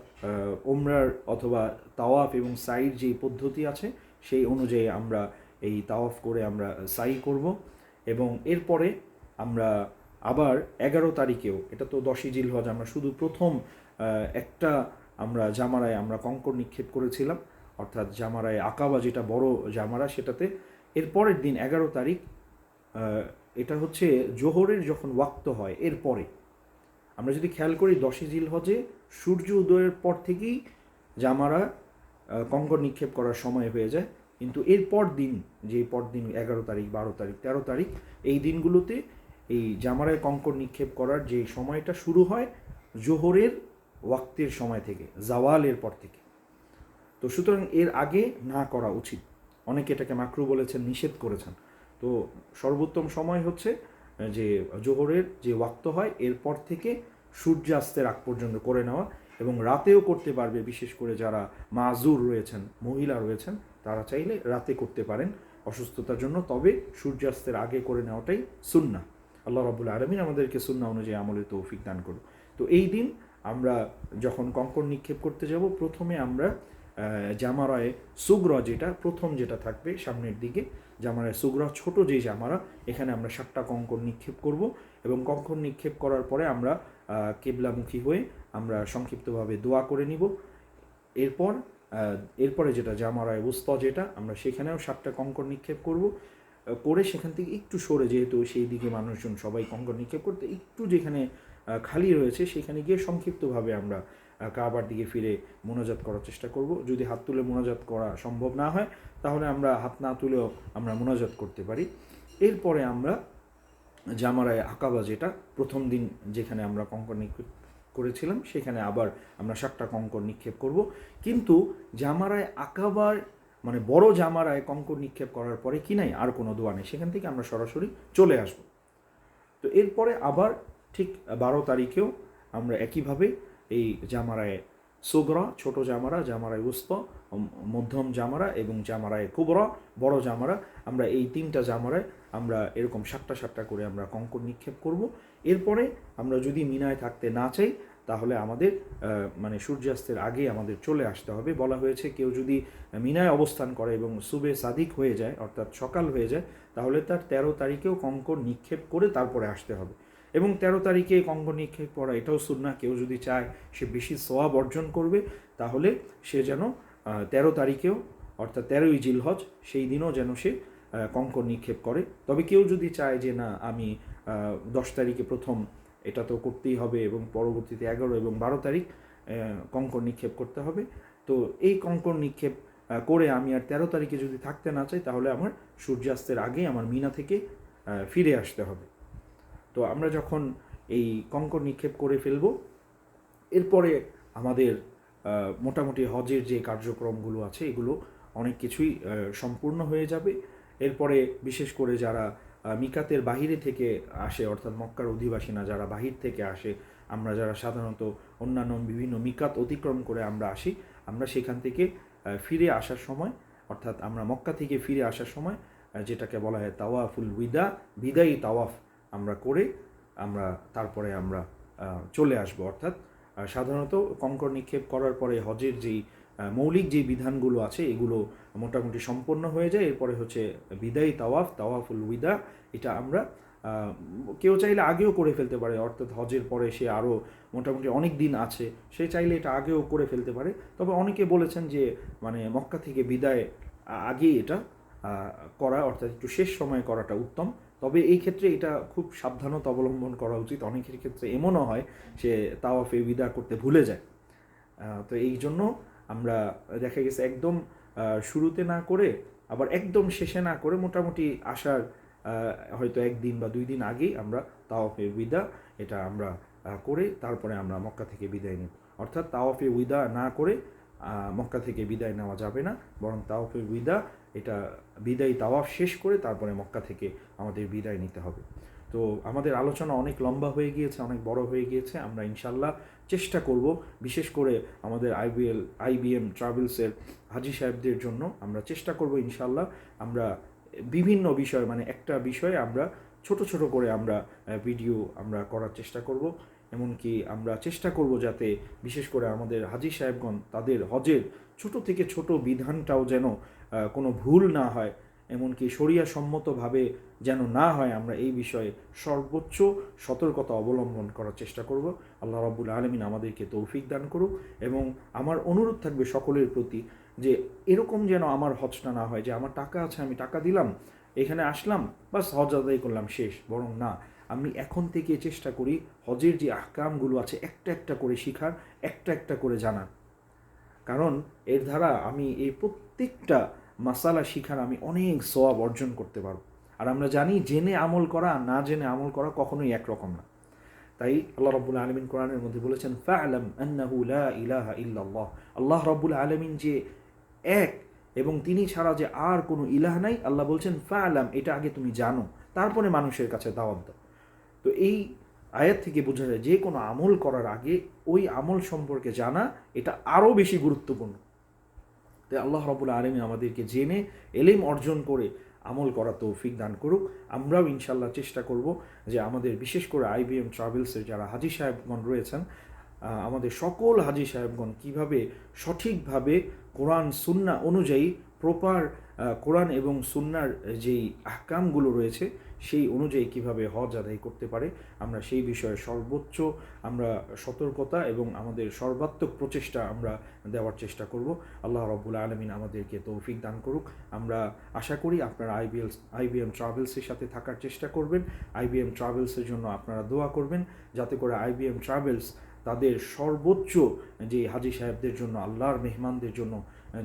উমরার অথবা তাওয়াফ এবং সাইর যে পদ্ধতি আছে সেই অনুযায়ী আমরা এই তাওয়াফ করে আমরা সাই করব। এবং এরপরে আমরা আবার 11 তারিখেও, এটা তো 10ই জিলহজ, আমরা শুধু প্রথম একটা আমরা জামারায় আমরা কঙ্কর নিক্ষেপ করেছিলাম, অর্থাৎ জামারায় আকাবা যেটা বড় জামারা সেটাতে। এরপরের দিন 11 তারিখ, এটা হচ্ছে জোহরের যখন ওয়াক্ত হয় এরপরে আমরা যদি খেয়াল করি 10ই জিলহজে সূর্য উদয়ের পর থেকেই জামারা কঙ্কর নিক্ষেপ করার সময় হয়ে যায়, কিন্তু এরপর দিন যে পরদিন 11 তারিখ, 12 তারিখ, 13 তারিখ এই দিনগুলোতে এই জামারায় কঙ্কর নিক্ষেপ করার যে সময়টা শুরু হয় জোহরের ওয়াক্তের সময় থেকে, জাওয়ালের পর থেকে। তো সুতরাং এর আগে না করা উচিত। অনেকে এটাকে মাকরু বলেছেন, নিষেধ করেছেন। তো সর্বোত্তম সময় হচ্ছে যে জোহরের যে ওয়াক্ত হয় এরপর থেকে সূর্যাস্তের আগ পর্যন্ত করে নেওয়া, এবং রাতেও করতে পারবে। বিশেষ করে যারা মাজুর রয়েছেন, মহিলা রয়েছেন, তারা চাইলে রাতে করতে পারেন অসুস্থতার জন্য, তবে সূর্যাস্তের আগে করে নেওয়াটাই সুন্নাহ। আল্লাহ রাব্বুল আলামিন আমাদেরকে সুন্নাহ অনুযায়ী আমলের তৌফিক দান করুন। তো এই দিন আমরা যখন কঙ্কর নিক্ষেপ করতে যাব, প্রথমে আমরা জামারায় সুগরা, যেটা প্রথম যেটা থাকবে সামনের দিকে, জামারায় সুগরা ছোট যে জামারা, এখানে আমরা 7টা কঙ্কর নিক্ষেপ করব। এবং কঙ্কর নিক্ষেপ করার পরে আমরা কেবলামুখী হয়ে আমরা সংক্ষিপ্তভাবে দোয়া করে নিব। এরপরে যেটা জামারায় উস্তা, যেটা আমরা সেখানেও 7টা কঙ্কর নিক্ষেপ করব। করে সেখান থেকে একটু সরে, যেহেতু সেই দিকে মানুষজন সবাই কঙ্কর নিক্ষেপ করতে, একটু যেখানে খালি রয়েছে সেখানে গিয়ে সংক্ষিপ্তভাবে আমরা কাবার দিকে ফিরে মোনাজাত করার চেষ্টা করব। যদি হাত তুলে মোনাজাত করা সম্ভব না হয়, তাহলে আমরা হাত না তুলেও আমরা মোনাজাত করতে পারি। এরপরে আমরা জামারায় আকাবা, যেটা প্রথম দিন যেখানে আমরা কঙ্কর নিক্ষেপ করেছিলাম, সেখানে আবার আমরা 7টা কঙ্কর নিক্ষেপ করব। কিন্তু জামারায় আকাবার মানে বড় জামারায় কঙ্কর নিক্ষেপ করার পরে কি নাই, আর কোনো দোয়া নেই, সেখান থেকে আমরা সরাসরি চলে আসব। তো এরপরে আবার ঠিক 12 তারিখেও আমরা একইভাবে এই জামারায় সুগরা, ছোট জামারা, জামারায় উস্তা, মধ্যম জামারা এবং জামারায় কুবরা, বড় জামারা, আমরা এই 3টা জামারায় আমরা এরকম 7টা করে আমরা কঙ্কর নিক্ষেপ করব। এরপরে আমরা যদি মিনায় থাকতে না চাই, তাহলে আমাদের মানে সূর্যাস্তের আগে আমাদের চলে আসতে হবে। বলা হয়েছে কেউ যদি মিনায় অবস্থান করে এবং সুবে সাদিক হয়ে যায়, অর্থাৎ সকাল হয়ে যায়, তাহলে তার 13 তারিখেও কঙ্কর নিক্ষেপ করে তারপরে আসতে হবে। এবং 13 তারিখে কঙ্কর নিক্ষেপ করা এটাও সুন্নাহ। কেউ যদি চায় সে বেশি সওয়াব অর্জন করবে, তাহলে সে যেন 13 তারিখেও, অর্থাৎ 13ই জিলহজ, সেই দিনও যেন সে কঙ্কর নিক্ষেপ করে। তবে কেউ যদি চায় যে না, আমি 10 তারিখে প্রথম এটা তো করতেই হবে এবং পরবর্তীতে 11 এবং 12 তারিখ কঙ্কর নিক্ষেপ করতে হবে, তো এই কঙ্কর নিক্ষেপ করে আমি আর 13 তারিখে যদি থাকতে না চাই, তাহলে আমার সূর্যাস্তের আগে আমার মিনা থেকে ফিরে আসতে হবে। তো আমরা যখন এই কঙ্কর নিক্ষেপ করে ফেলব, এরপরে আমাদের মোটামুটি হজের যে কার্যক্রমগুলো আছে এগুলো অনেক কিছুই সম্পূর্ণ হয়ে যাবে। এরপরে বিশেষ করে যারা মিকাতের বাহিরে থেকে আসে, অর্থাৎ মক্কার অধিবাসীনা যারা বাহির থেকে আসে, আমরা যারা সাধারণত অন্যান্য বিভিন্ন মিকাত অতিক্রম করে আমরা আসি, আমরা সেখান থেকে ফিরে আসার সময়, অর্থাৎ আমরা মক্কা থেকে ফিরে আসার সময় যেটাকে বলা হয় তাওয়াফুল বিদায়ী তাওয়াফ আমরা করে আমরা তারপরে আমরা চলে আসব। অর্থাৎ সাধারণত কঙ্কর নিক্ষেপ করার পরে হজের যেই মৌলিক যে বিধানগুলো আছে এগুলো মোটামুটি সম্পন্ন হয়ে যায়। এরপরে হচ্ছে বিদায়ী তাওয়াফুল উইদা, এটা আমরা কেউ চাইলে আগেও করে ফেলতে পারে, অর্থাৎ হজের পরে সে আরও মোটামুটি অনেক দিন আছে, সে চাইলে এটা আগেও করে ফেলতে পারে। তবে অনেকে বলেছেন যে মানে মক্কা থেকে বিদায় আগে এটা করা, অর্থাৎ একটু শেষ সময়ে করাটা উত্তম। তবে এই ক্ষেত্রে এটা খুব সাবধানতা অবলম্বন করা উচিত। অনেকের ক্ষেত্রে এমনও হয় সে তাওয়াফে বিদা করতে ভুলে যায়। তো এই জন্য আমরা দেখা গেছে একদম শুরুতে না করে আবার একদম শেষে না করে মোটামুটি আসার হয়তো 1 দিন বা 2 দিন আগেই আমরা তাওয়াফে বিদা এটা আমরা করে তারপরে আমরা মক্কা থেকে বিদায় নিব। অর্থাৎ তাওয়াফে উইদা না করে মক্কা থেকে বিদায় নেওয়া যাবে না, বরং তাওয়াফে উইদা এটা বিদায়ী তাওয়াফ শেষ করে তারপরে মক্কা থেকে আমাদের বিদায় নিতে হবে। তো আমাদের আলোচনা অনেক লম্বা হয়ে গিয়েছে, অনেক বড় হয়ে গিয়েছে। আমরা ইনশাল্লাহ চেষ্টা করব, বিশেষ করে আমাদের আইবিএম ট্রাভেলসের হাজি সাহেবদের জন্য আমরা চেষ্টা করব ইনশাল্লাহ আমরা বিভিন্ন বিষয়, মানে একটা বিষয়ে আমরা ছোট ছোট করে আমরা ভিডিও আমরা করার চেষ্টা করব। এমনকি আমরা চেষ্টা করব যাতে বিশেষ করে আমাদের হাজি সাহেবগণ তাদের হজের ছোট থেকে ছোট বিধানটাও যেন কোনো ভুল না হয়, এমনকি শরিয়া সম্মতভাবে যেন না হয়, আমরা এই বিষয়ে সর্বোচ্চ সতর্কতা অবলম্বন করার চেষ্টা করব। আল্লাহ রাব্বুল আলামিন আমাদেরকে তৌফিক দান করুক। এবং আমার অনুরোধ থাকবে সকলের প্রতি যে এরকম যেন আমার হজটা না হয় যে আমার টাকা আছে, আমি টাকা দিলাম, এখানে আসলাম, বাস হজ আদায় করলাম, শেষ। বরং না, আমি এখন থেকে চেষ্টা করি হজের যে আহকামগুলো আছে একটা একটা করে শিখার, একটা একটা করে জানার। কারণ এর দ্বারা আমি এই প্রত্যেকটা মাসালা শিখার আমি অনেক সওয়াব অর্জন করতে পারব। আর আমরা জানি জেনে আমল করা আর না জেনে আমল করা কখনোই একরকম না। তাই আল্লাহ রাব্বুল আলামিন কোরআনের মধ্যে বলেছেন ফা'লাম আন্নাহু লা ইলাহা ইল্লাল্লাহ, আল্লাহ রাব্বুল আলামিন যে এক এবং তিনি ছাড়া যে আর কোনো ইলাহ নাই, আল্লাহ বলছেন ফা'লাম, এটা আগে তুমি জানো, তারপরে মানুষের কাছে দাওয়াত দাও। তো এই আয়াত থেকে বোঝা যায় যে কোনো আমল করার আগে ওই আমল সম্পর্কে জানা এটা আরও বেশি গুরুত্বপূর্ণ। তাই আল্লাহ রাব্বুল আলামিন আমাদেরকে জেনে এলেম অর্জন করে আমল করা তৌফিক দান করুক। আমরাও ইনশাল্লাহ চেষ্টা করব যে আমাদের বিশেষ করে IBM ট্রাভেলসের যারা হাজী সাহেবগণ রয়েছেন, আমাদের সকল হাজী সাহেবগণ কীভাবে সঠিকভাবে কোরআন সুন্না অনুযায়ী প্রপার কোরআন এবং সুন্নার যেই আহকামগুলো রয়েছে সেই অনুযায়ী কিভাবে হজ আদায় করতে পারে, আমরা সেই বিষয়ে সর্বোচ্চ আমরা সতর্কতা এবং আমাদের সর্বাত্মক প্রচেষ্টা আমরা দেওয়ার চেষ্টা করব। আল্লাহ রাব্বুল আলামিন আমাদেরকে তৌফিক দান করুক। আমরা আশা করি আপনারা IBM ট্রাভেলসের সাথে থাকার চেষ্টা করবেন, IBM ট্রাভেলসের জন্য আপনারা দোয়া করবেন যাতে করে IBM ট্রাভেলস তাদের সর্বোচ্চ যে হাজী সাহেবদের জন্য, আল্লাহর মেহমানদের জন্য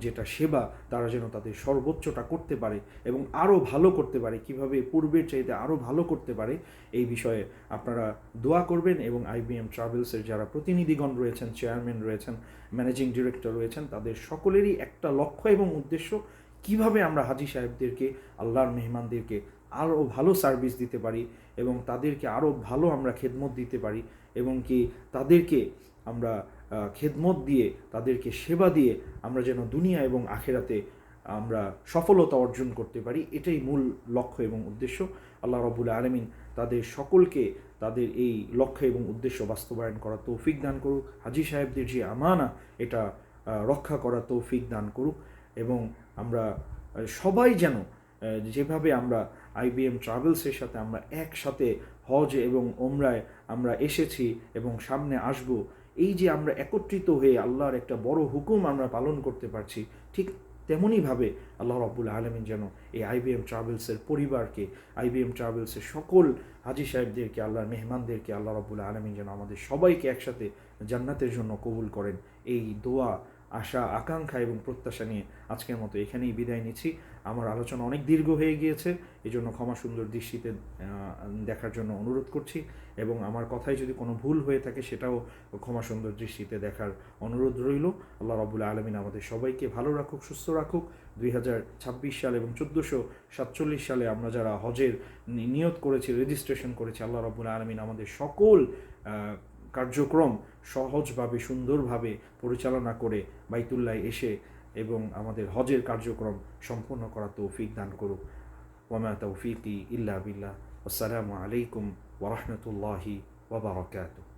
যেটা সেবা, তারা যেন তাদের সর্বোচ্চটা করতে পারে এবং আরও ভালো করতে পারে, কিভাবে পূর্বের চাইতে আরও ভালো করতে পারে এই বিষয়ে আপনারা দোয়া করবেন। এবং IBM ট্রাভেলসের যারা প্রতিনিধিগণ রয়েছেন, চেয়ারম্যান রয়েছেন, ম্যানেজিং ডিরেক্টর রয়েছেন, তাদের সকলেরই একটা লক্ষ্য এবং উদ্দেশ্য কিভাবে আমরা হাজী সাহেবদেরকে, আল্লাহর মেহমানদেরকে আরও ভালো সার্ভিস দিতে পারি এবং তাদেরকে আরও ভালো আমরা খেদমত দিতে পারি এবং কি তাদেরকে আমরা খেদমত দিয়ে, তাদেরকে সেবা দিয়ে আমরা যেন দুনিয়া এবং আখেরাতে আমরা সফলতা অর্জন করতে পারি, এটাই মূল লক্ষ্য এবং উদ্দেশ্য। আল্লাহ রাব্বুল আলামিন তাদের সকলকে তাদের এই লক্ষ্য এবং উদ্দেশ্য বাস্তবায়ন করার তৌফিক দান করুক। হাজী সাহেবদের যে আমানা এটা রক্ষা করার তৌফিক দান করুক এবং আমরা সবাই যেন যেভাবে আমরা IBM ট্রাভেলসের সাথে আমরা একসাথে হজ এবং ওমরায় আমরা এসেছি এবং সামনে আসব, এই যে আমরা একত্রিত হয়ে আল্লাহর একটা বড় হুকুম আমরা পালন করতে পারছি, ঠিক তেমনইভাবে আল্লাহ রাব্বুল আলামিন যেন এই IBM ট্রাভেলসের পরিবারকে, IBM ট্রাভেলসের সকল হাজী সাহেবদেরকে, আল্লাহর মেহমানদেরকে আল্লাহ রাব্বুল আলামিন যেন আমাদের সবাইকে একসাথে জান্নাতের জন্য কবুল করেন। এই দোয়া, আশা, আকাঙ্ক্ষা এবং প্রত্যাশা নিয়ে আজকের মতো এখানেই বিদায় নিচ্ছি। আমার আলোচনা অনেক দীর্ঘ হয়ে গিয়েছে, এই জন্য ক্ষমা সুন্দর দৃষ্টিতে দেখার জন্য অনুরোধ করছি এবং আমার কথায় যদি কোনো ভুল হয়ে থাকে সেটাও ক্ষমা সুন্দর দৃষ্টিতে দেখার অনুরোধ রইল। আল্লাহ রাব্বুল আলামিন আমাদের সবাইকে ভালো রাখুক, সুস্থ রাখুক। 2026 সাল এবং 1447 সালে আমরা যারা হজের নিয়ত করেছি, রেজিস্ট্রেশন করেছি, আল্লাহ রাব্বুল আলামিন আমাদের সকল কার্যক্রম সহজভাবে, সুন্দরভাবে পরিচালনা করে বাইতুল্লাহ এসে এবং আমাদের হজের কার্যক্রম সম্পূর্ণ করার তৌফিক দান করুক। ওয়ামা তৌফিকি ইল্লা বিল্লাহ। আসসালামু আলাইকুম ওয়া রাহমাতুল্লাহি ওয়া বারাকাতুহু।